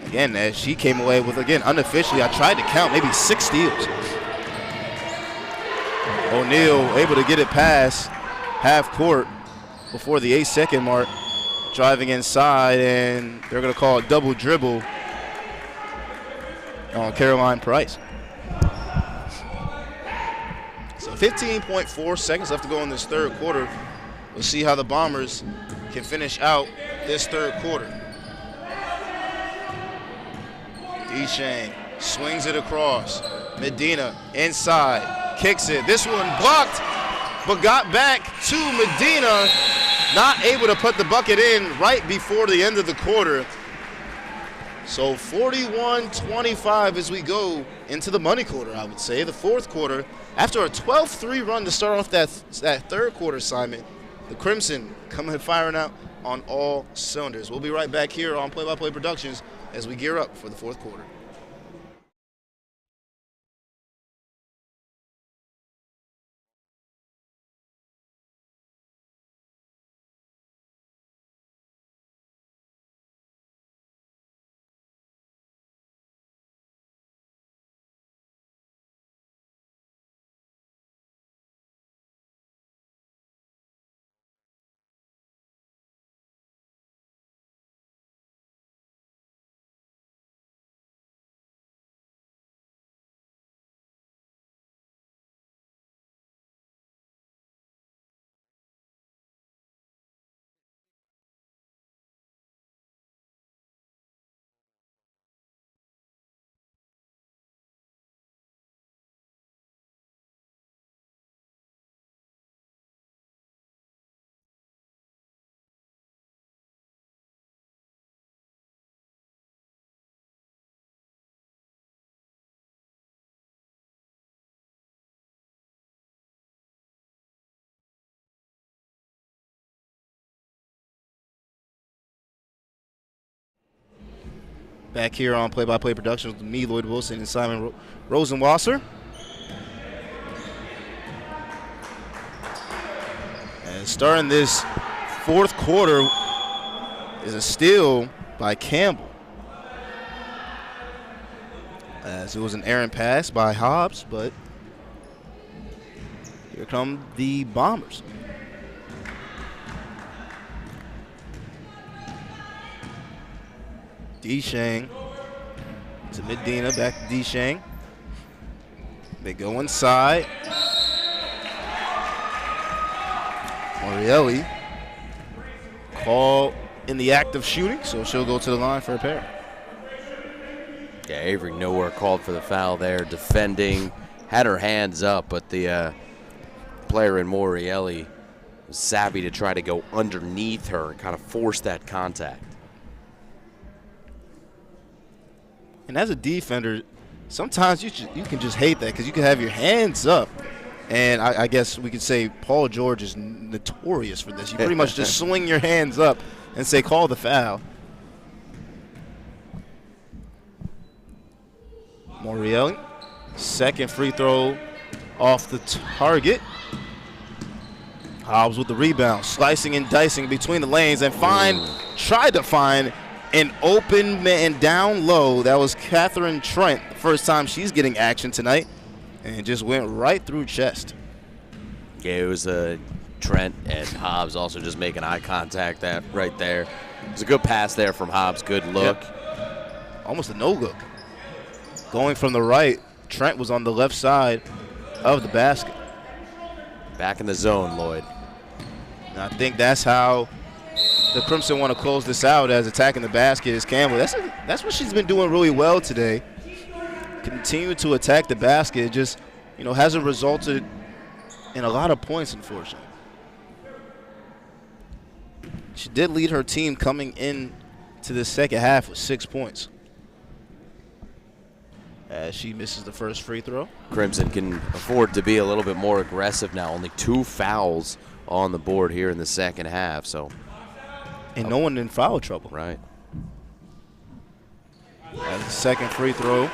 Again, as she came away with, again, unofficially, I tried to count, maybe 6 steals. O'Neal able to get it past half court before the 8-second mark, driving inside, and they're going to call a double dribble on Caroline Price. So 15.4 seconds left to go in this third quarter. We'll see how the Bombers can finish out this third quarter. Deshane swings it across. Medina inside, kicks it. This one blocked, but got back to Medina. Not able to put the bucket in right before the end of the quarter. So 41-25 as we go into the money quarter, I would say. The fourth quarter, after a 12-3 run to start off that third quarter, Simon, the Crimson coming firing out on all cylinders. We'll be right back here on Play by Play Productions as we gear up for the fourth quarter. Back here on Play by Play Productions with me, Lloyd Wilson, and Simon Rosenwasser. And starting this fourth quarter is a steal by Campbell, as it was an errant pass by Hobbs, but here come the Bombers. Deshane to Medina, back to Deshane. They go inside. Morielli call in the act of shooting, so she'll go to the line for a pair. Yeah, Avery nowhere called for the foul there, defending, had her hands up, but the player in Morielli was savvy to try to go underneath her and kind of force that contact. And as a defender, sometimes you can just hate that because you can have your hands up. And I guess we could say Paul George is notorious for this. You pretty much just swing your hands up and say, call the foul. Morielli, second free throw off the target. Hobbs with the rebound, slicing and dicing between the lanes, and tried to find an open man down low. That was Catherine Trent, the first time she's getting action tonight, and just went right through chest. Yeah, it was Trent and Hobbs also just making eye contact right there. It was a good pass there from Hobbs, good look. Yep. Almost a no-look. Going from the right, Trent was on the left side of the basket. Back in the zone, Lloyd. And I think that's how the Crimson want to close this out, as attacking the basket is Campbell. That's what she's been doing really well today. Continue to attack the basket. It just, hasn't resulted in a lot of points, unfortunately. She did lead her team coming in to the second half with 6 points. as she misses the first free throw. Crimson can afford to be a little bit more aggressive now. Only 2 fouls on the board here in the second half. So, and no one in foul trouble. Right. That's the second free throw.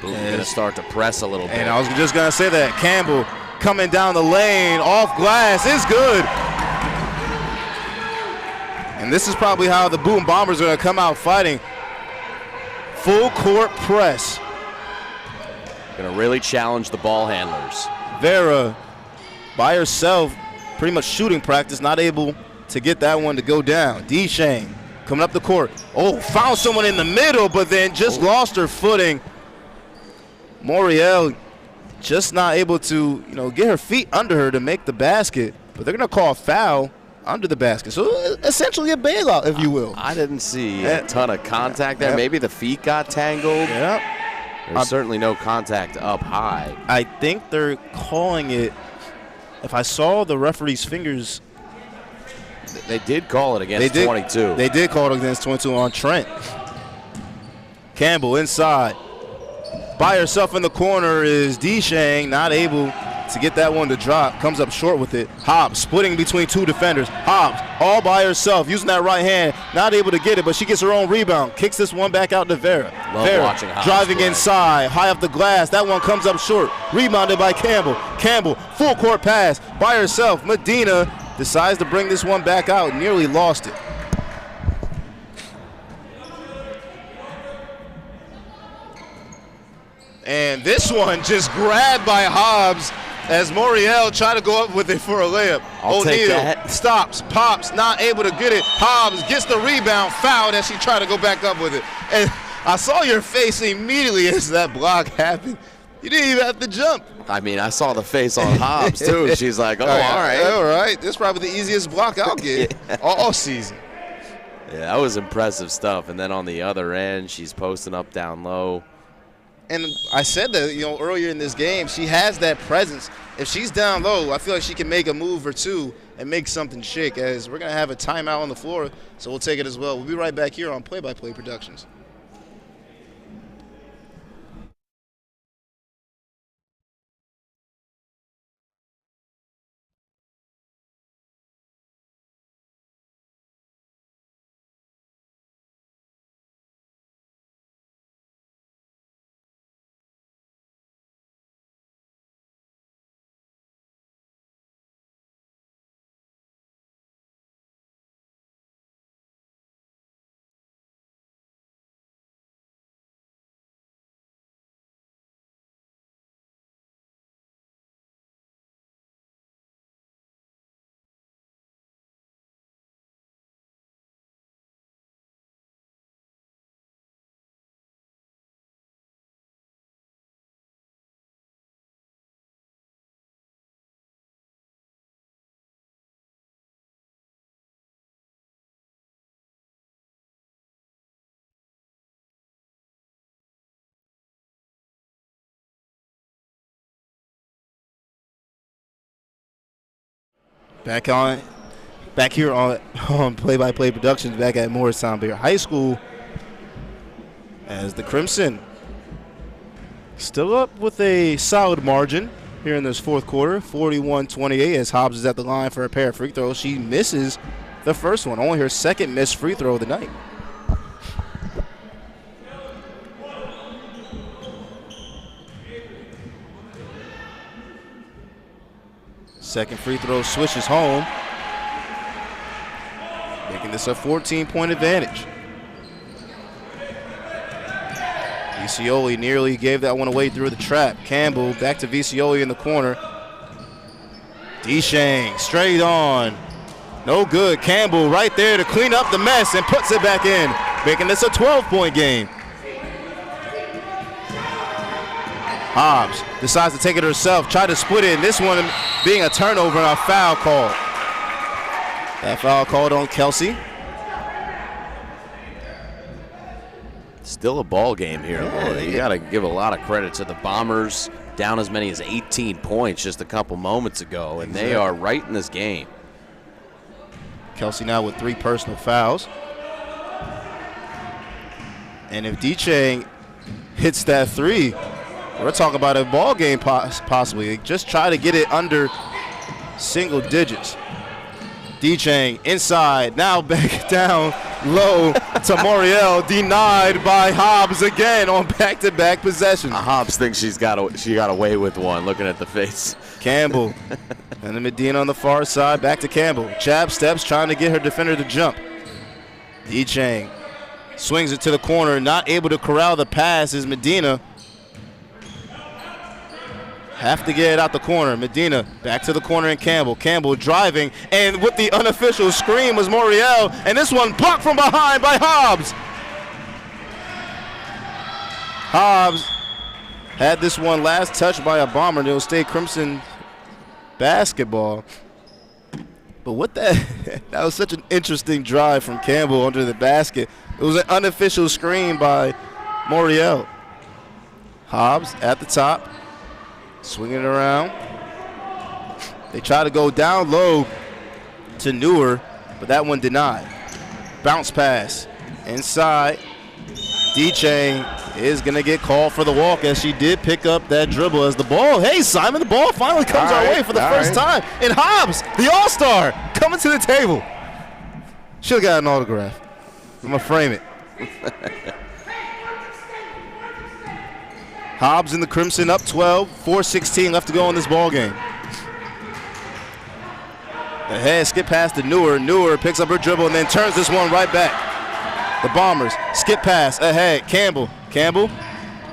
Boonton going to start to press a little bit. And I was just going to say that. Campbell coming down the lane, off glass, is good. And this is probably how the Boonton Bombers are going to come out fighting. Full court press. Going to really challenge the ball handlers. Vera by herself, pretty much shooting practice, not able to get that one to go down. Deshane coming up the court. Oh, found someone in the middle, but then just lost her footing. Moriel just not able to, get her feet under her to make the basket. But they're going to call a foul under the basket. So essentially a bailout, if you will. I didn't see a ton of contact there. Maybe the feet got tangled. Yeah. There's certainly no contact up high. I think they're calling it, if I saw the referee's fingers. They did call it against 22. They did call it against 22 on Trent. Campbell inside. By herself in the corner is Deshane, not able to get that one to drop. Comes up short with it. Hobbs splitting between 2 defenders. Hobbs all by herself, using that right hand, not able to get it, but she gets her own rebound. Kicks this one back out to Vera. Love watching Hobbs driving play. inside, high off the glass. That one comes up short. Rebounded by Campbell. Campbell, full court pass by herself. Medina decides to bring this one back out. Nearly lost it. And this one just grabbed by Hobbs as Moriel tried to go up with it for a layup. I'll take that. Stops, pops, not able to get it. Hobbs gets the rebound, fouled as she tried to go back up with it. And I saw your face immediately as that block happened. You didn't even have to jump. I mean, I saw the face on Hobbs, too. She's like, all right. All right. This is probably the easiest block I'll get all season. Yeah, that was impressive stuff. And then on the other end, she's posting up down low. And I said that, earlier in this game, she has that presence. If she's down low, I feel like she can make a move or two and make something shake, as we're going to have a timeout on the floor, so we'll take it as well. We'll be right back here on Play-by-Play Productions. Back here on Play-by-Play Productions, back at Morristown High School, as the Crimson still up with a solid margin here in this fourth quarter, 41-28, as Hobbs is at the line for a pair of free throws. She misses the first one, only her second missed free throw of the night. Second free throw swishes home, making this a 14-point advantage. Vicioli nearly gave that one away through the trap. Campbell back to Vicioli in the corner. Deshane straight on. No good. Campbell right there to clean up the mess and puts it back in, making this a 12-point game. Hobbs decides to take it herself, try to split it, and this one being a turnover and a foul call. That foul called on Kelsey. Still a ball game here. Yeah, you got to give a lot of credit to the Bombers, down as many as 18 points just a couple moments ago, and they are right in this game. Kelsey now with 3 personal fouls. And if D-Chang hits that three, we're talking about a ball game possibly. Just try to get it under single digits. D-Chang inside, now back down low to Moriel, denied by Hobbs again on back-to-back possessions. Hobbs thinks she got away with one, looking at the face. Campbell and then Medina on the far side, back to Campbell. Jab steps, trying to get her defender to jump. D-Chang swings it to the corner, not able to corral the pass is Medina. Have to get it out the corner. Medina back to the corner and Campbell. Campbell driving, and with the unofficial scream was Moriel, and this one blocked from behind by Hobbs. Hobbs had this one last touched by a Bomber. It'll stay Crimson basketball. But what that was such an interesting drive from Campbell under the basket. It was an unofficial screen by Moriel. Hobbs at the top. Swinging it around. They try to go down low to Newer, but that one denied. Bounce pass inside. D-Chang is going to get called for the walk as she did pick up that dribble as the ball. Hey, Simon, the ball finally comes our way for the first time. And Hobbs, the all-star, coming to the table. Should have got an autograph. I'm going to frame it. Hobbs in the Crimson up 12, 4:16 left to go in this ball game. The head skip pass to Newer. Newer picks up her dribble and then turns this one right back. The Bombers skip pass ahead. Campbell. Campbell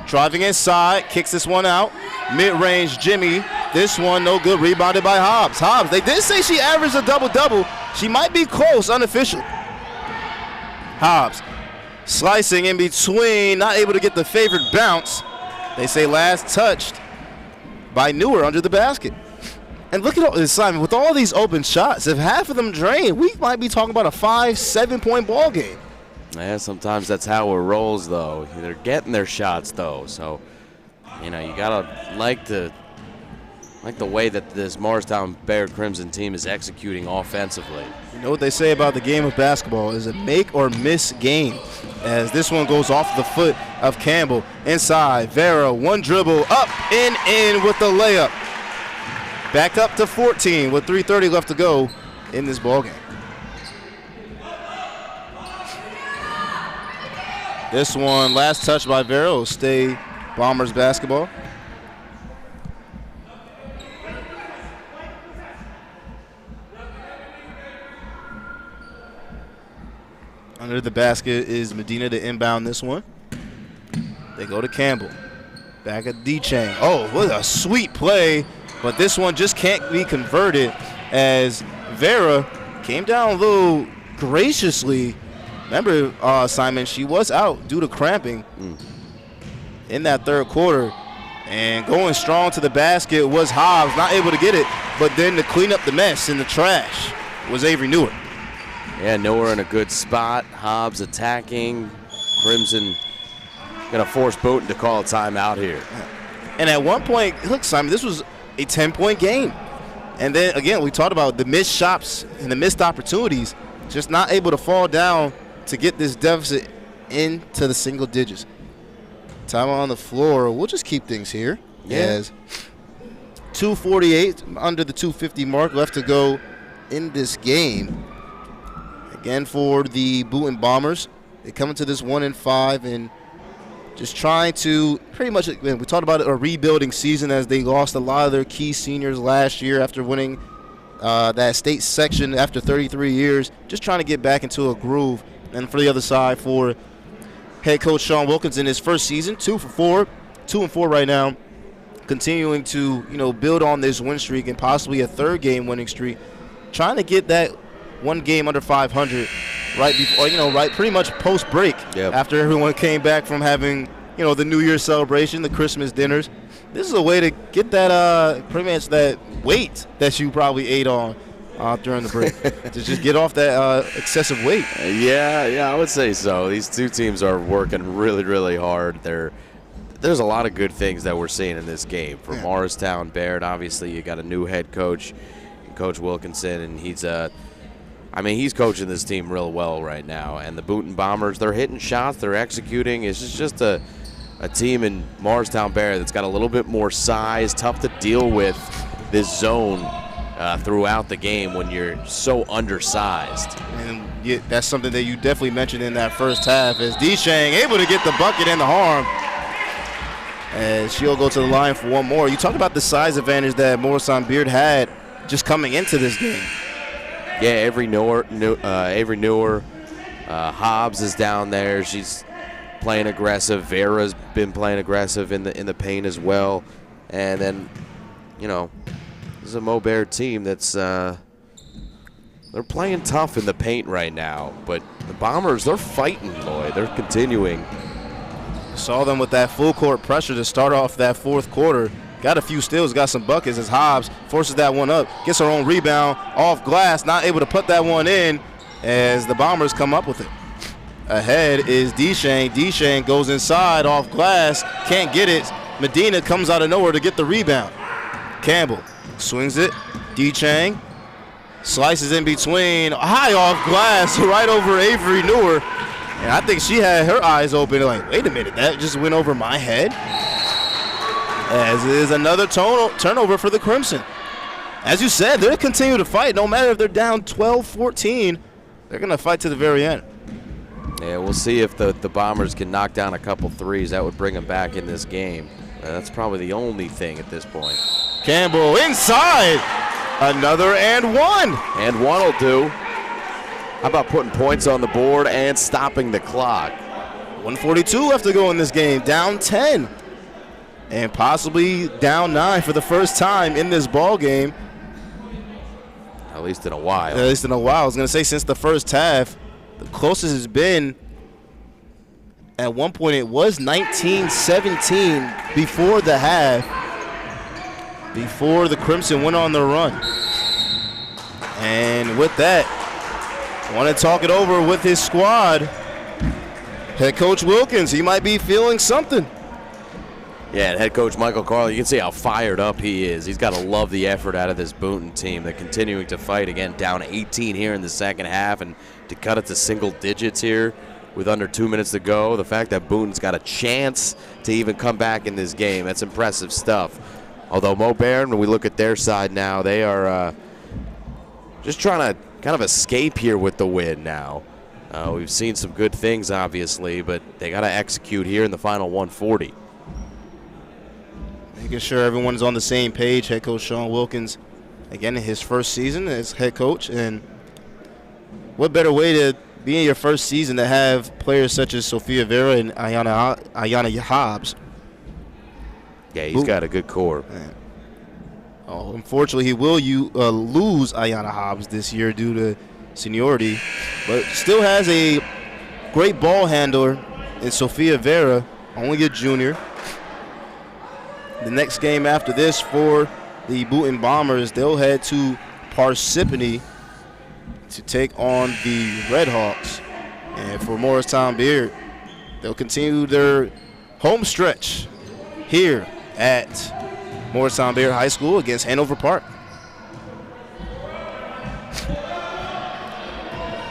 driving inside, kicks this one out. Mid-range Jimmy. This one no good, rebounded by Hobbs. Hobbs, they did say she averaged a double-double. She might be close, unofficial. Hobbs slicing in between, not able to get the favored bounce. They say last touched by Newer under the basket. And look at all this, Simon, with all these open shots, if half of them drain, we might be talking about a 5-7 point ball game. Yeah, sometimes that's how it rolls, though. They're getting their shots, though. So, you gotta like the way that this Morristown Bear Crimson team is executing offensively. You know what they say about the game of basketball is a make or miss game. As this one goes off the foot of Campbell. Inside, Vera, one dribble, up and in with the layup. Back up to 14 with 3:30 left to go in this ballgame. This one, last touch by Vera, will stay Bombers basketball. Under the basket is Medina to inbound this one. They go to Campbell. Back at D-Chang. Oh, what a sweet play. But this one just can't be converted as Vera came down a little graciously. Remember, Simon, she was out due to cramping in that third quarter. And going strong to the basket was Hobbs, not able to get it. But then to clean up the mess in the trash was Avery Newer. Yeah, Newer in a good spot. Hobbs attacking. Crimson going to force Boonton to call a timeout here. And at one point, look, Simon, this was a 10-point game. And then, again, we talked about the missed shots and the missed opportunities, just not able to fall down to get this deficit into the single digits. Time on the floor. We'll just keep things here. Yeah. As 2:48, under the 2:50 mark, left to go in this game. Again, for the Boonton Bombers, they come into this 1-5 and just trying to pretty much, we talked about a rebuilding season as they lost a lot of their key seniors last year after winning that state section after 33 years, just trying to get back into a groove. And for the other side, for head coach Sean Wilkins in his first season, 2-4 right now, continuing to build on this win streak and possibly a third game winning streak, trying to get that one game under 500 right before, right pretty much post break. Yep. After everyone came back from having, the New Year's celebration, the Christmas dinners. This is a way to get that pretty much that weight that you probably ate on during the break to just get off that excessive weight. Yeah, I would say so. These two teams are working really, really hard. There's a lot of good things that we're seeing in this game. For Morristown Baird, obviously you got a new head coach, Coach Wilkinson, and he's I mean, he's coaching this team real well right now. And the Boonton Bombers, they're hitting shots, they're executing. It's just a team in Morristown Bear that's got a little bit more size, tough to deal with this zone throughout the game when you're so undersized. And that's something that you definitely mentioned in that first half, as Deshang able to get the bucket and the harm. As she'll go to the line for one more. You talk about the size advantage that Morristown Beard had just coming into this game. Yeah, Avery Newer, Hobbs is down there. She's playing aggressive. Vera's been playing aggressive in the paint as well. And then, you know, this is a Mo Bear team that's they're playing tough in the paint right now. But the Bombers, they're fighting, Lloyd. They're continuing. Saw them with that full court pressure to start off that fourth quarter. Got a few steals, got some buckets as Hobbs forces that one up, gets her own rebound off glass, not able to put that one in as the Bombers come up with it. Ahead is Deshang. Deshang goes inside off glass, can't get it. Medina comes out of nowhere to get the rebound. Campbell swings it. Deshang slices in between, high off glass, right over Avery Newer. And I think she had her eyes open, like, wait a minute, that just went over my head. As is another turnover for the Crimson. As you said, they'll continue to fight. No matter if they're down 12-14, they're going to fight to the very end. Yeah, we'll see if the Bombers can knock down a couple threes. That would bring them back in this game. That's probably the only thing at this point. Campbell inside. Another and one. And one will do. How about putting points on the board and stopping the clock? 1:42 left to go in this game. Down 10. And possibly down 9 for the first time in this ball game. At least in a while. At least in a while. I was going to say since the first half, the closest has been, at one point it was 19-17 before the half, before the Crimson went on the run. And with that, I want to talk it over with his squad. Head coach Wilkins, he might be feeling something. Yeah, and head coach Michael Carl, you can see how fired up he is. He's got to love the effort out of this Boonton team. They're continuing to fight. Again, down 18 here in the second half, and to cut it to single digits here with under 2 minutes to go. The fact that Boonton's got a chance to even come back in this game, that's impressive stuff. Although Mo Bear, when we look at their side now, they are just trying to kind of escape here with the win now. We've seen some good things, obviously, but they got to execute here in the final 140. Making sure everyone's on the same page. Head coach Sean Wilkins, again, in his first season as head coach. And what better way to be in your first season to have players such as Sophia Vera and Ayana Hobbs. Yeah, he's got a good core. Oh, unfortunately, he will lose Ayana Hobbs this year due to seniority, but still has a great ball handler in Sophia Vera, only a junior. The next game after this for the Boonton Bombers, they'll head to Parsippany to take on the Redhawks. And for Morristown Beard, they'll continue their home stretch here at Morristown Beard High School against Hanover Park.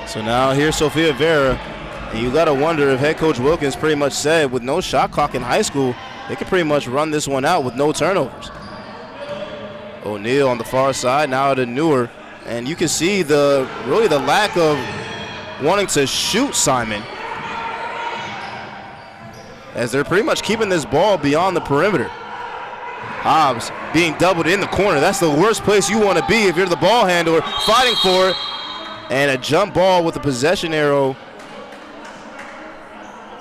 So now here's Sophia Vera, and you got to wonder if head coach Wilkins pretty much said with no shot clock in high school, they can pretty much run this one out with no turnovers. O'Neal on the far side, now to Newer, and you can see the lack of wanting to shoot Simon, as they're pretty much keeping this ball beyond the perimeter. Hobbs being doubled in the corner. That's the worst place you want to be if you're the ball handler, fighting for it. And a jump ball with the possession arrow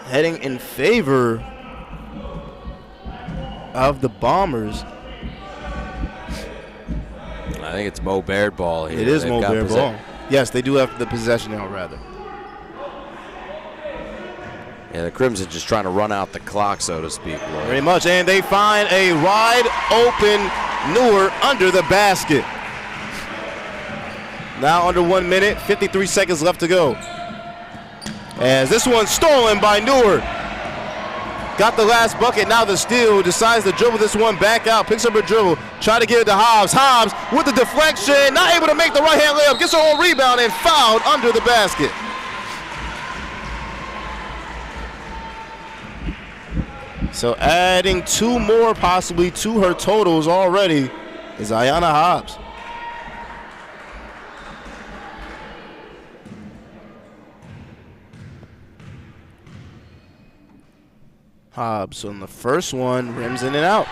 heading in favor of the Bombers. I think it's Mo Baird ball here. It is Mo Baird ball. Yes, they do have the possession arrow, rather. Yeah, the Crimson just trying to run out the clock, so to speak. Lloyd. Very much, and they find a wide open Newer under the basket. Now under 1 minute, 53 seconds left to go. As this one's stolen by Newer. got the last bucket. Now the steal, decides to dribble this one back out, picks up a dribble, try to give it to Hobbs. Hobbs with the deflection, not able to make the right-hand layup, gets her own rebound and fouled under the basket. So adding 2 more possibly to her totals already is Ayanna Hobbs. Hobbs on the first one, rims in and out.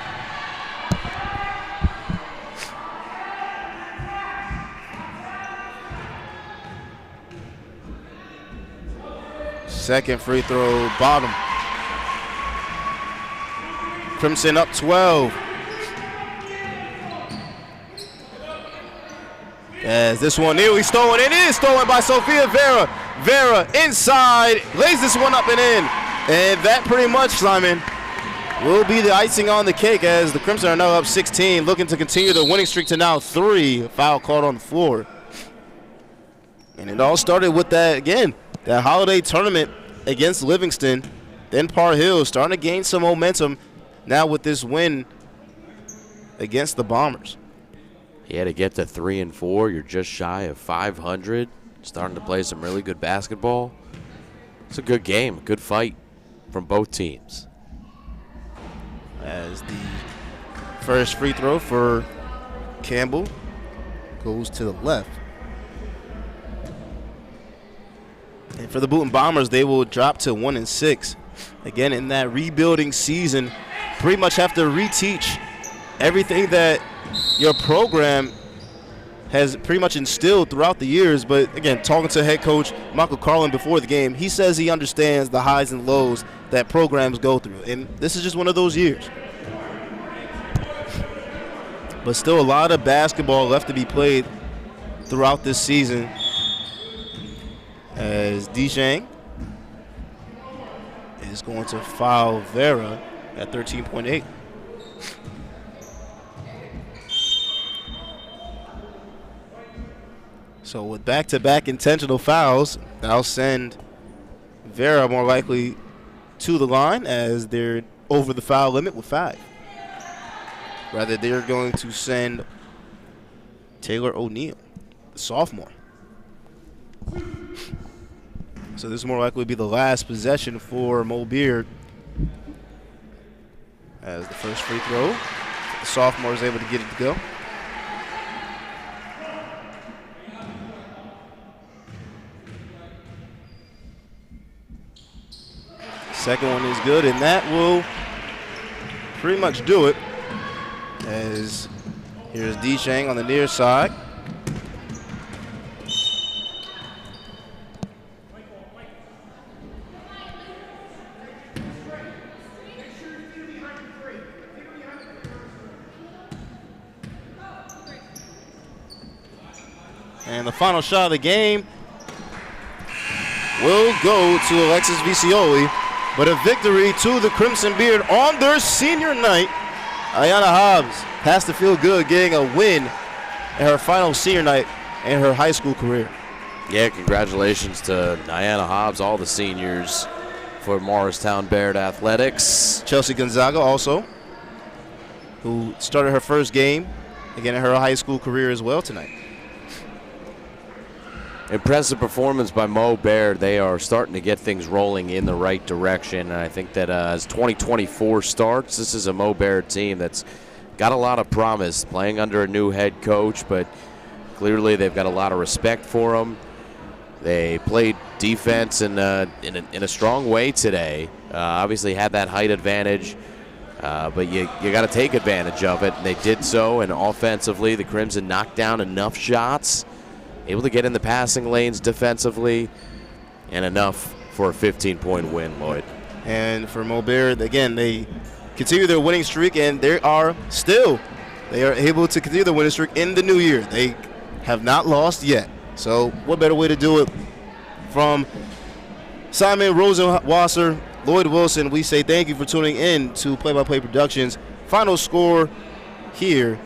Second free throw, bottom. Crimson up 12. As this one nearly stolen, it is stolen by Sophia Vera. Vera inside, lays this one up and in. And that pretty much, Simon, will be the icing on the cake as the Crimson are now up 16, looking to continue the winning streak to now 3. Foul called on the floor. And it all started with that, again, that holiday tournament against Livingston. Then Par Hill starting to gain some momentum now with this win against the Bombers. He had to get to 3 and 4. You're just shy of 500. Starting to play some really good basketball. It's a good game, a good fight from both teams. As the first free throw for Campbell goes to the left. And for the Boonton Bombers, they will drop to 1 and 6. Again, in that rebuilding season, pretty much have to reteach everything that your program has pretty much instilled throughout the years. But again, talking to head coach Michael Carlin before the game, he says he understands the highs and lows that programs go through. And this is just one of those years. But still a lot of basketball left to be played throughout this season. As Deshang is going to foul Vera at 13.8. So with back-to-back intentional fouls, that'll send Vera more likely to the line as they're over the foul limit with 5. Rather, they're going to send Taylor O'Neal, the sophomore. So this more likely be the last possession for Mo Beard as the first free throw. The sophomore is able to get it to go. Second one is good, and that will pretty much do it. As here's Deshang on the near side. And the final shot of the game will go to Alexis Vicioli. But a victory to the Crimson Beard on their senior night. Ayanna Hobbs has to feel good getting a win in her final senior night in her high school career. Yeah, congratulations to Ayanna Hobbs, all the seniors for Morristown Baird Athletics. Chelsea Gonzaga also, who started her first game, again in her high school career as well tonight. Impressive performance by Mo Baird. They are starting to get things rolling in the right direction. And I think that as 2024 starts, this is a Mo Baird team that's got a lot of promise, playing under a new head coach, but clearly they've got a lot of respect for him. They played defense in a strong way today. Obviously had that height advantage, but you got to take advantage of it. And they did so, and offensively, the Crimson knocked down enough shots, able to get in the passing lanes defensively, and enough for a 15-point win, Lloyd. And for Mo Baird, again, they continue their winning streak, and they are able to continue the winning streak in the new year. They have not lost yet. So what better way to do it? From Simon Rosenwasser, Lloyd Wilson, we say thank you for tuning in to Play by Play Productions. Final score here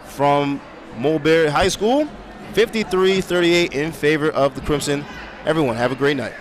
from Mo Baird High School, 53-38 in favor of the Crimson. Everyone, have a great night.